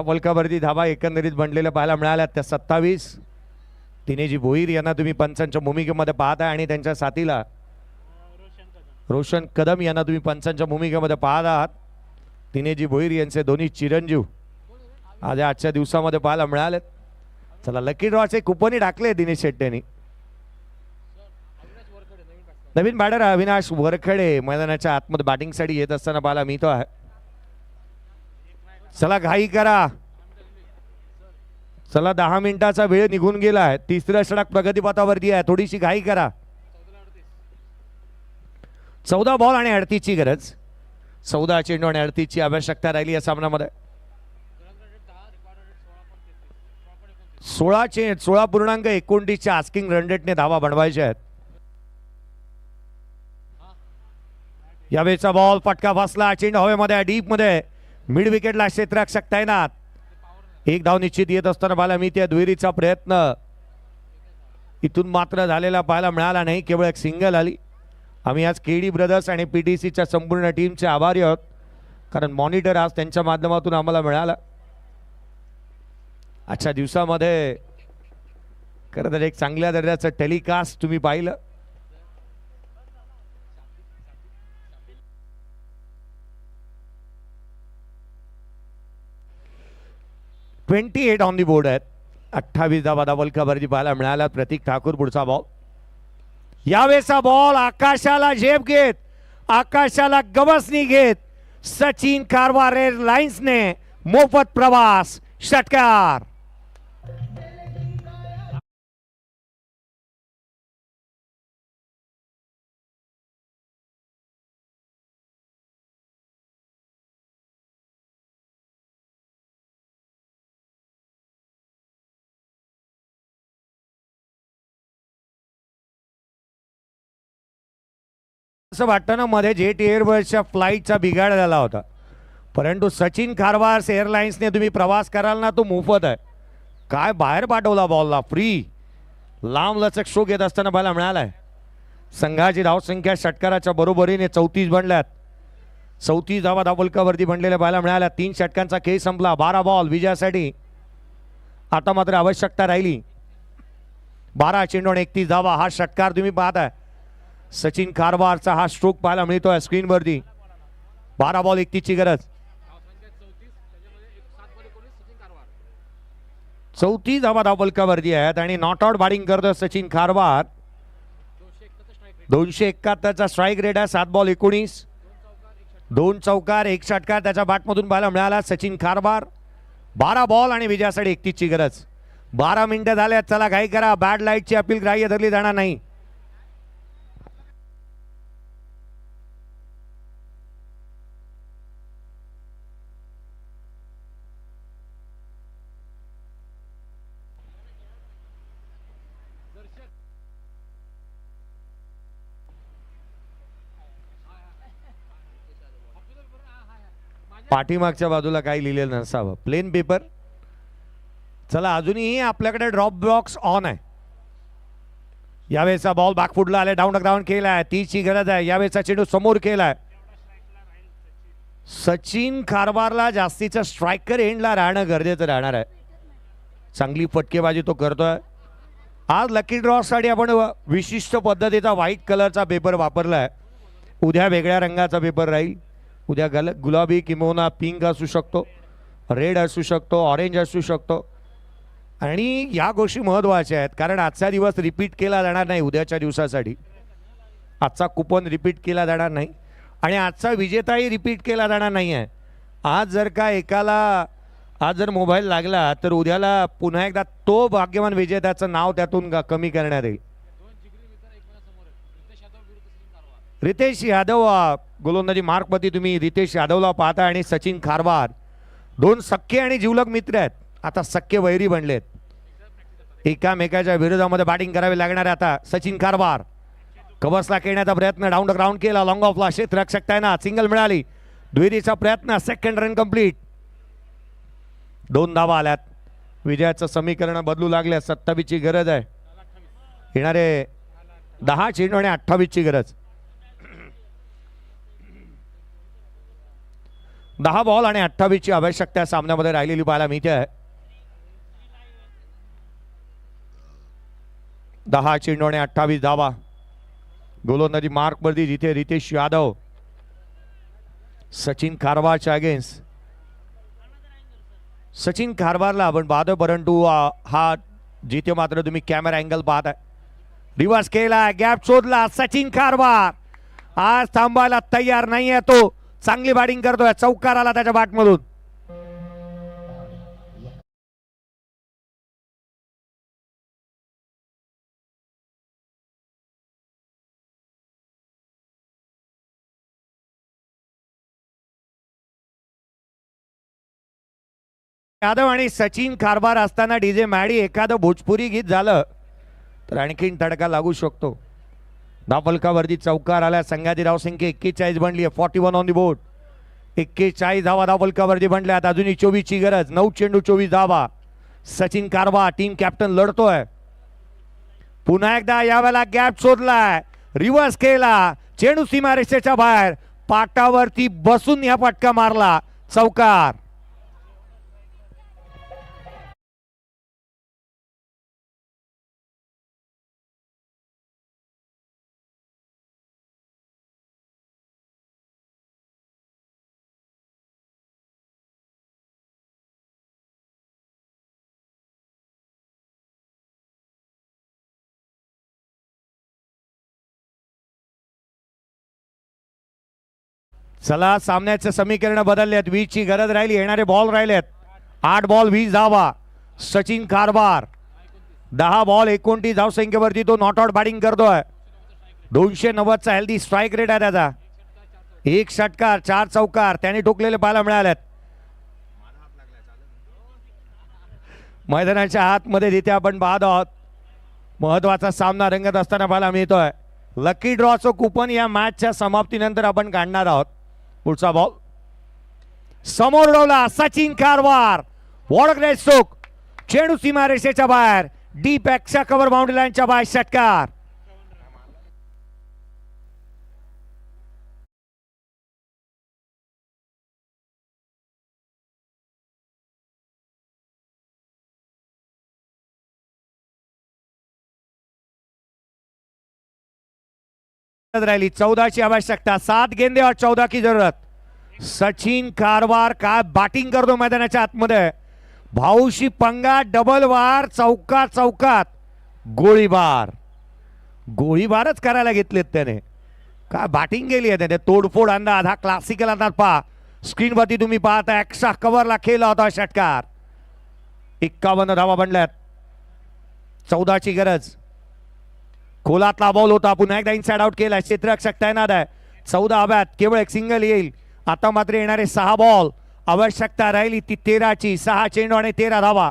फलकावरती धावा एकंदरीत बनलेल्या पाहायला मिळाल्या त्या 27. तिनेजी भोईर यांना तुम्ही पंचांच्या भूमिकेमध्ये पाहताय आणि त्यांच्या साथीला रोशन कदम यांना तुम्ही पंचांच्या भूमिकेमध्ये पाहत आहात. तिनेजी भोईर यांचे दोन्ही चिरंजीव आज आजच्या दिवसामध्ये पाहायला मिळालेत. चला लकी ड्रॉचे कुपनही टाकले दिनेश शेट्टींनी. नवीन बॅटर अविनाश वरखडे मैदानाच्या आतमध्ये बॅटिंगसाठी येत असताना पाहायला मिळतो आहे. चला घाई करा. चला 10 मिनिटाचा वेळ निघून गेला आहे. तिसऱ्या षटक प्रगतीपथावरती आहे. थोडीशी घाई करा. 14 बॉल आणि 38ची गरज. 14 चेंडू आणि 38ची आवश्यकता राहिली या सामन्यामध्ये. 16.29च्या आस्किंग रन रेटने धावा बनवायच्या आहेत. यावेळेचा बॉल फटका बसला. चेंडू हवेमध्ये डीप मध्ये मिड विकेटला क्षेत्ररक्षक तैनात. एक धाव निश्चित येत असताना पाहायला मिळते. दुहेरीचा प्रयत्न इथून मात्र झालेला पाहायला मिळाला नाही. केवळ एक सिंगल आली. आम्ही आज KD ब्रदर्स आणि PTCच्या संपूर्ण टीमचे आभारी आहोत, कारण मॉनिटर आज त्यांच्या माध्यमातून आम्हाला मिळाला. आजच्या दिवसामध्ये खरं तर एक चांगल्या दर्जाचं टेलिकास्ट तुम्ही पाहिलं. $28 ऑन दी बोर्ड आहेत. 28 धावा फलकावरती पाहायला मिळाला. प्रतीक ठाकूर पुढचा बॉल. यावेळेचा बॉल आकाशाला झेप घेत, आकाशाला गवसणी घेत सचिन कारवार एअरलाइन्सने मोफत प्रवास. षटकार. असं वाटतं ना मध्ये जेट एअरवेजच्या फ्लाईटचा बिघाड झाला होता, परंतु सचिन कारवार एअरलाइन्सने तुम्ही प्रवास कराल ना तो मोफत आहे. काय बाहेर पाठवला बॉलला फ्री. लांब लचक शो घेत असताना पाहायला मिळालाय. संघाची धावसंख्या षटकाराच्या बरोबरीने 34 बनल्यात. 34 धावा फलकावरती बनलेल्या पाहायला मिळाल्या. 3 षटकांचा खेळ संपला. 12 बॉल विजयासाठी. आता मात्र आवश्यकता राहिली 12 चेंडू आणि 31 धावा. हा षटकार तुम्ही पाहताय. सचिन कारवारचा हा स्ट्रोक पाहायला मिळतोय स्क्रीनवरती. 12 बॉल 31ची गरज. 34 धावा फलकावरती आहेत आणि नॉट आउट बॅटिंग करतोय सचिन कारवार. 271चा स्ट्राईक रेट आहे. 7 बॉल 19. 2 चौकार 1 षटकार त्याच्या बॅटमधून पाहायला मिळाला सचिन कारवार. 12 बॉल आणि विजयासाठी 31ची गरज. 12 मिनिटं झाल्यात. चला घाई करा. बॅड लाईटची अपील ग्राह्य धरली जाणार नाही. पाठीमागच्या बाजूला काही लिहिलेलं नसावं. Plain paper. चला अजूनही आपल्याकडे ड्रॉप बॉक्स ऑन आहे. यावेळेचा बॉल बॅकफुटला आले. डाऊन ग्राउंड केलाय. 30ची गरज आहे. यावेळेचा चेंडू समोर केलाय. सचिन कारवारला जास्तीचा स्ट्रायकर एंडला राहणं गरजेचं राहणार आहे. चांगली फटकेबाजी तो करतोय. आज लकी ड्रॉ साठी आपण विशिष्ट पद्धतीचा व्हाईट कलरचा पेपर वापरलाय. उद्या वेगळ्या रंगाचा पेपर राहील. उद्या गुलाबी किंवा पिंक असू शकतो, रेड असू शकतो, ऑरेंज असू शकतो. आणि या गोष्टी महत्त्वाच्या आहेत कारण आजचा दिवस रिपीट केला जाणार नाही. उद्याच्या दिवसासाठी आजचा कुपन रिपीट केला जाणार नाही आणि आजचा विजेताही रिपीट केला जाणार नाही आहे. आज जर का एकाला आज जर मोबाईल लागला तर उद्याला पुन्हा एकदा तो भाग्यवान विजेत्याचं नाव त्यातून कमी करण्यात येईल. रितेश यादव गोलंदाजी मार्कमध्ये तुम्ही रितेश यादवला पाहता आणि सचिन खारवार दोन सख्खे आणि जिवलग मित्र आहेत. आता सख्खे वैरी बनलेत. एकामेकाच्या विरोधामध्ये बॅटिंग करावी लागणार आहे. आता सचिन खारवार कव्हर्सला खेळण्याचा प्रयत्न, डाऊन द ग्राउंड केला, लॉंग ऑफला क्षेत्ररक्षक ना सिंगल मिळाली, दुहेरीचा प्रयत्न, सेकंड रन कंप्लीट. 2 धावा आल्यात. विजयाचं समीकरण बदलू लागले. 27 ची गरज आहे. येणारे 10 चेंडू आणि 28 ची गरज. 10 बॉल आणि 28 ची आवश्यकता सामन्यामध्ये राहिलेली पाहायला मिळते आहे. 10 चेंडू आणि 28 धावा. गोलंदाजी मार्कवरती जिथे रितेश यादव सचिन खारवारच्या अगेन्स्ट. सचिन खारवारला आपण पाहतो परंतु हा जिथे मात्र तुम्ही कॅमेरा अँगल पाहताय. रिव्हर्स केला, गॅप शोधला. सचिन खारवार आज थांबायला तयार नाहीये. तो चांगली बॅटिंग करतोय. चौकार आला त्याच्या बॅटमधून. यादव आणि सचिन खारवार असताना डीजे मॅडी एखादं भोजपुरी गीत झालं तर आणखीन तडका लागू शकतो. धावफलकावरती चौकार आला. संघाजीराव संख्या 41 बनली आहे. 41 ऑन दी बोर्ड. 41 धावा धावफलकावरती बनल्यात. अजूनही 24 ची गरज. 9 चेंडू 24 धावा. सचिन खारवार टीम कॅप्टन लढतोय. पुन्हा एकदा यावेळेला गॅप शोधलाय, रिव्हर्स केला, चेंडू सीमारेषेच्या बाहेर, पाटावरती बसून या फटका मारला. चौकार. चला सामन्याचं समीकरण बदलले आहेत. 20 ची गरज राहिली. येणारे बॉल राहिलेत. 8 बॉल 20 धावा. सचिन खारवार 10 बॉल 29 धावसंख्येवरती तो नॉट आउट बॅटिंग करतोय. 290 चा हेल्दी स्ट्राईक रेट आहे त्याचा. 1 षटकार 4 चौकार त्याने ठोकलेले पाहायला मिळालेत. मैदानाच्या आतमध्ये जिथे आपण पाहत आहोत महत्वाचा सामना रंगत असताना पाहायला मिळतोय. लकी ड्रॉचं कुपन या मॅचच्या समाप्तीनंतर आपण काढणार आहोत. पुढचा बॉल समोर उडवला Sachin Kharwar. What a great stroke. चेंडू सीमारेषेच्या बाहेर, डीप एक्सच्या कव्हर बाउंड्री लाईनच्या बाहेर. षटकार. राहिली 14 ची आवश्यकता. 7 गेंदे और 14 की जरूरत. सचिन खारवार काय बॅटिंग करतो मैदानाच्या आतमध्ये. भाऊशी पंगा, डबल वार, चौकात चौकात गोळीबार. गोळीबारच करायला घेतलेत त्याने. काय बॅटिंग केली आहे त्याने. तोडफोड अंदाज. हा क्लासिकल अंदाज पहा. स्क्रीनवरती तुम्ही पाहता एक्स्ट्रा कव्हरला खेळला होता षटकार. 51 धावा बनल्यात. 14 ची गरज. खोलातला बॉल होता. पुन्हा एकदा इनसाइड आउट केला. क्षेत्ररक्षक तैनात आहे. 14 हव्यात. केवळ एक सिंगल येईल. आता मात्र येणारे 6 बॉल. आवश्यकता राहिली ती 13 ची. 6 चेंडू आणि 13 धावा.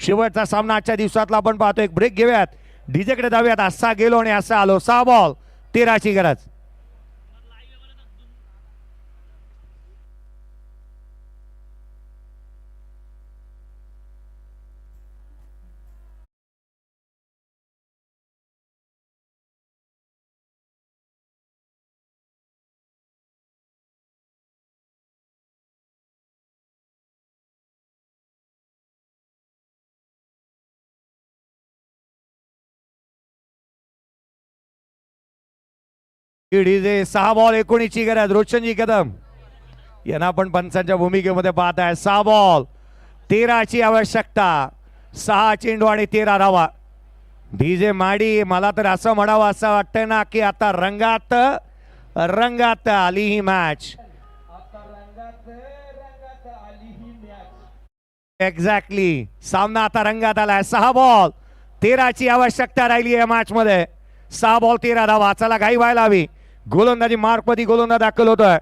शेवटचा सामना आजच्या दिवसातला आपण पाहतो. एक ब्रेक घेऊयात. डीजेकडे जाऊयात. असा गेलो आणि असा आलो. 6 बॉल 13 ची गरज. डीजे 6 बॉल 19 ची गरज. रोशनजी कदम यांना पण पंचांच्या भूमिकेमध्ये पाहत आहे. 6 बॉल 13ची आवश्यकता. 6 चेंडू आणि 13 धावा. डीजे माडी, मला तर असं म्हणावं असं वाटतंय ना की आता रंगात रंगात आली ही मॅच. एक्झॅक्टली, सामना आता रंगात आलाय. 6 बॉल 13ची आवश्यकता राहिली आहे मॅच मध्ये. 6 बॉल 13 धावा. चला घाई व्हायला हवी. गोलंदाजी मार्कमध्ये गोलंदाज दाखल होतोय.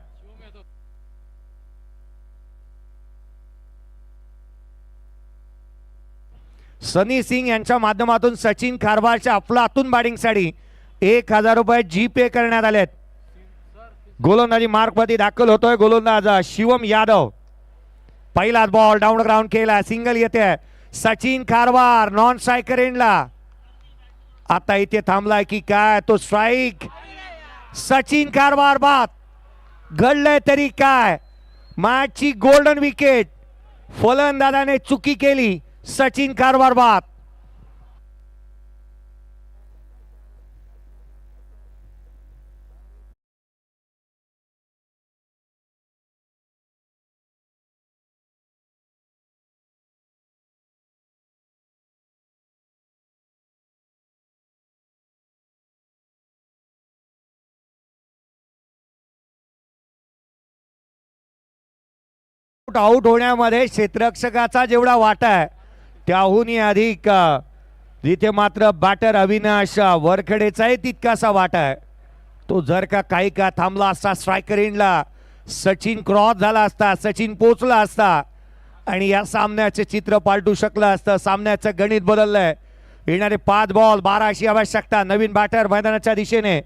सनी सिंग यांच्या माध्यमातून सचिन खारबारच्या अफलातून बॅटिंगसाठी 1000 रुपये जीपे करण्यात आलेत. गोलंदाजी मार्कमध्ये दाखल होतोय गोलंदाज शिवम यादव. पहिलाच बॉल डाऊन ग्राउंड केला. सिंगल येते. सचिन खारबार नॉन स्ट्रायकर एंडला. आता इथे थांबलाय की काय तो स्ट्राइक. सचिन खारबार बाद. घडलंय तरी काय. मॅचची गोल्डन विकेट. फलंदाजाने चुकी केली. सचिन खारबार बाद. आउट होण्यामध्ये क्षेत्ररक्षकाचा जेवढा वाटा आहे त्याहूनही अधिक जिथे मात्र बॅटर अविनाश वरखडेचाही तितकासा वाटा आहे. तो जर का काही का थांबला असता स्ट्रायकर एंडला, सचिन क्रॉस झाला असता, सचिन पोचला असता आणि या सामन्याचे चित्र पालटू शकलं असतं. सामन्याचं गणित बदललंय. येणारे 5 बॉल 12ची आवश्यकता. नवीन बॅटर मैदानाच्या दिशेने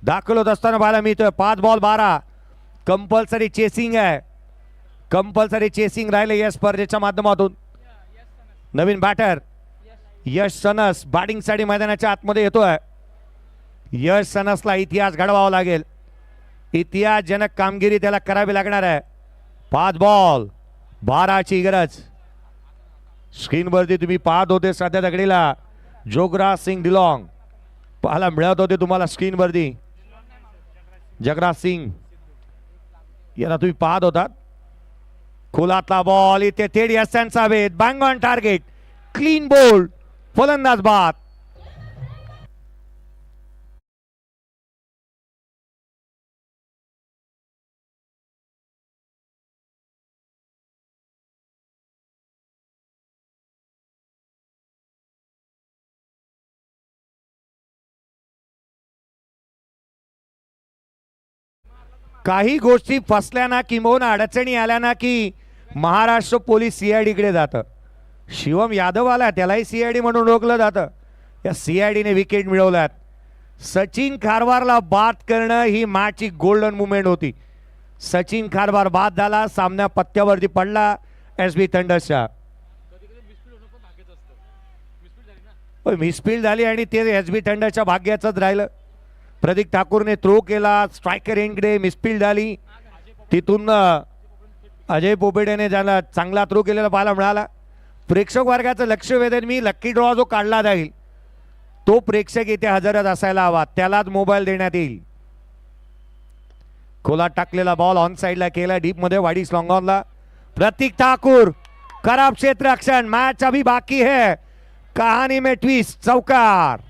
दाखल होत असताना पाहायला मिळतोय. 5 बॉल 12. कंपल्सरी चेसिंग आहे. कंपल्सरी चेसिंग राहिले या स्पर्धेच्या माध्यमातून. नवीन बॅटर यश सनस बॅटिंगसाठी मैदानाच्या आतमध्ये येतोय. यश सनसला इतिहास घडवावा लागेल. इतिहासजनक कामगिरी त्याला करावी लागणार आहे. 5 बॉल 12ची गरज. स्क्रीनवरती तुम्ही पाहत होते सध्या दगडीला जोगराज सिंग डिलॉंग पाहायला मिळत होते तुम्हाला स्क्रीनवरती. जगराज सिंग याला तुम्ही पाहत होतात. खोलातला बॉल इथे थेट यशांचा वेध. Bang on target. Clean bowled. फलंदाज बाद. काही गोष्टी फसल्या ना किंबहुना अडचणी आल्या ना की महाराष्ट्र पोलीस CID कडे जातं. शिवम यादव आला त्यालाही CID म्हणून ओळखलं जातं. या CID ने विकेट मिळवल्यात. सचिन खारबारला बाद करणं ही मॅचची गोल्डन मुवमेंट होती. सचिन खारबार बाद झाला. सामना पत्त्यावरती पडला SB थंडर्सच्या. मिसफील्ड झाली आणि ते SB थंडर्सच्या भाग्याचंच राहिलं. प्रदीप ठाकूरने थ्रो केला. स्ट्रायकर एंडकडे मिसफील्ड झाली. तिथून अजय पोपेटेने ज्याला चांगला थ्रो केलेला पाहायला मिळाला. प्रेक्षक वर्गाचं लक्ष वेधेन मी. लक्की ड्रॉ जो काढला जाईल तो प्रेक्षक इथे हजरच असायला हवा. त्यालाच मोबाईल देण्यात येईल. खोलात टाकलेला बॉल ऑन साइडला केला. डीप मध्ये वाडीस लॉंग ऑनला. प्रतीक ठाकूर खराब क्षेत्ररक्षण. मैच अभी बाकी है. कहानी में ट्विस्ट. चौकार.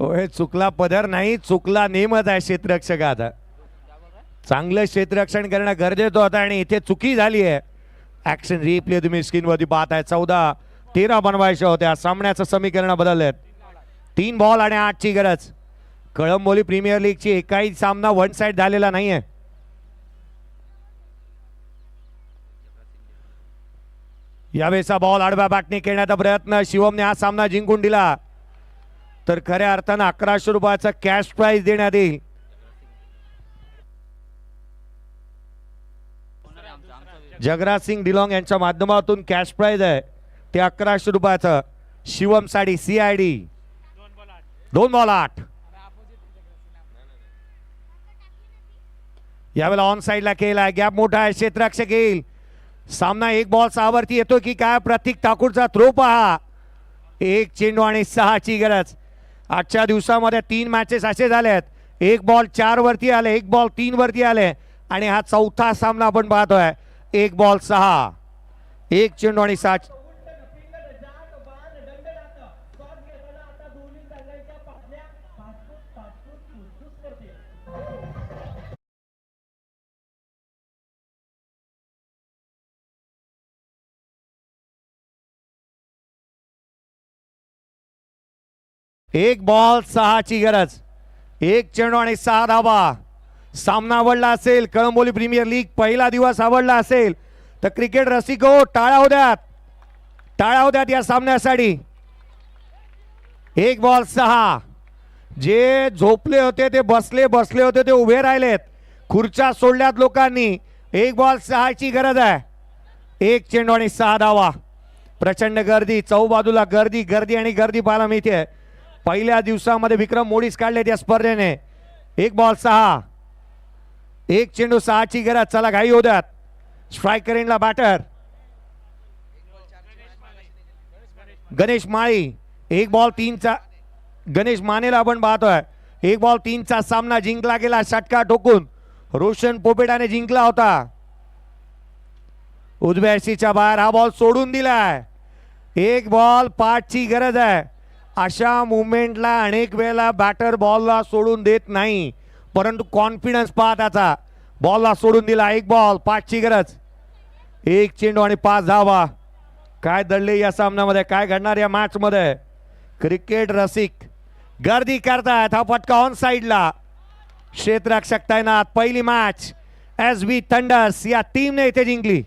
हे चुकला पदर नाही, चुकला नेमच आहे क्षेत्ररक्षकाचा. चांगलं क्षेत्ररक्षण करणं गरजेचं होतं आणि इथे चुकी झाली आहे. ऍक्शन रिप्ले तुम्ही स्क्रीनवरती पाहताय. 14-13 बनवायच्या होत्या. सामन्याचं समीकरण बदललेत. 3 बॉल आणि 8ची गरज. कळंबोली प्रीमियर लीगची एकाही सामना वन साइड झालेला नाहीये. यावेळेचा बॉल आडव्या बॅटने खेळण्याचा प्रयत्न. शिवमने हा सामना जिंकून दिला तर खऱ्या अर्थानं 1100 रुपयाचा कॅश प्राइज देण्यात येईल. जगराज सिंग डिलॉंग यांच्या माध्यमातून कॅश प्राइज आहे ते 1100 रुपयाचं. Shivam sari CID 2 ball 8. यावेळेला ऑन साइडला केलाय, गॅप मोठा आहे, क्षेत्ररक्षक येईल. सामना 1 बॉल 6 वरती येतो की काय? प्रतीक ठाकूरचा थ्रो पहा. 1 चेंडू आणि 6ची गरज. आजच्या दिवसामध्ये 3 मॅचेस असे झालेत, 1 बॉल 4 वरती आले, 1 बॉल 3 वरती आले आणि हा चौथा सामना आपण पाहतोय. 1 बॉल 6, 1 चेंडू आणि 6. एक बॉल 6ची गरज. 1 चेंडू आणि 6 धावा. सामना आवडला असेल, कळंबोली प्रीमियर लीग पहिला दिवस आवडला असेल तर क्रिकेट रसिको टाळ्या होत्यात, टाळ्या होत्यात या सामन्यासाठी. 1 बॉल 6. जे झोपले होते ते बसले, बसले होते ते उभे राहिलेत, खुर्च्या सोडल्यात लोकांनी. 1 बॉल 6ची गरज आहे. 1 चेंडू आणि 6 धावा. प्रचंड गर्दी, चौबाजूला गर्दी गर्दी आणि गर्दी पाहायला मिळते. पहिल्या दिवसामध्ये विक्रम मोडीस काढलेत या स्पर्धेने. 1 बॉल 6, 1 चेंडू 6ची गरज. चला घाई होत्यात. स्ट्रायकर एंडला बॅटर गणेश माळी. 1 बॉल 3चा गणेश मानेला आपण पाहतोय. 1 बॉल 3चा सामना जिंकला गेला षटकार ठोकून. रोशन पोपेटाने जिंकला होता. उजव्या शीच्या बाहेर हा बॉल सोडून दिलाय. 1 बॉल 5ची गरज आहे. अशा मुवमेंटला अनेक वेळेला बॅटर बॉलला सोडून देत नाही, परंतु कॉन्फिडन्स पहा त्याचा. बॉलला सोडून दिला. 1 बॉल 5ची गरज. 1 चेंडू आणि 5 धावा. काय दडले या सामन्यामध्ये, काय घडणार या मॅच मध्ये? क्रिकेट रसिक गर्दी करतायत. हा फटका ऑन साइडला. क्षेत्ररक्षक तैनात. पहिली मॅच SB थंडर्स या टीमने इथे जिंकली.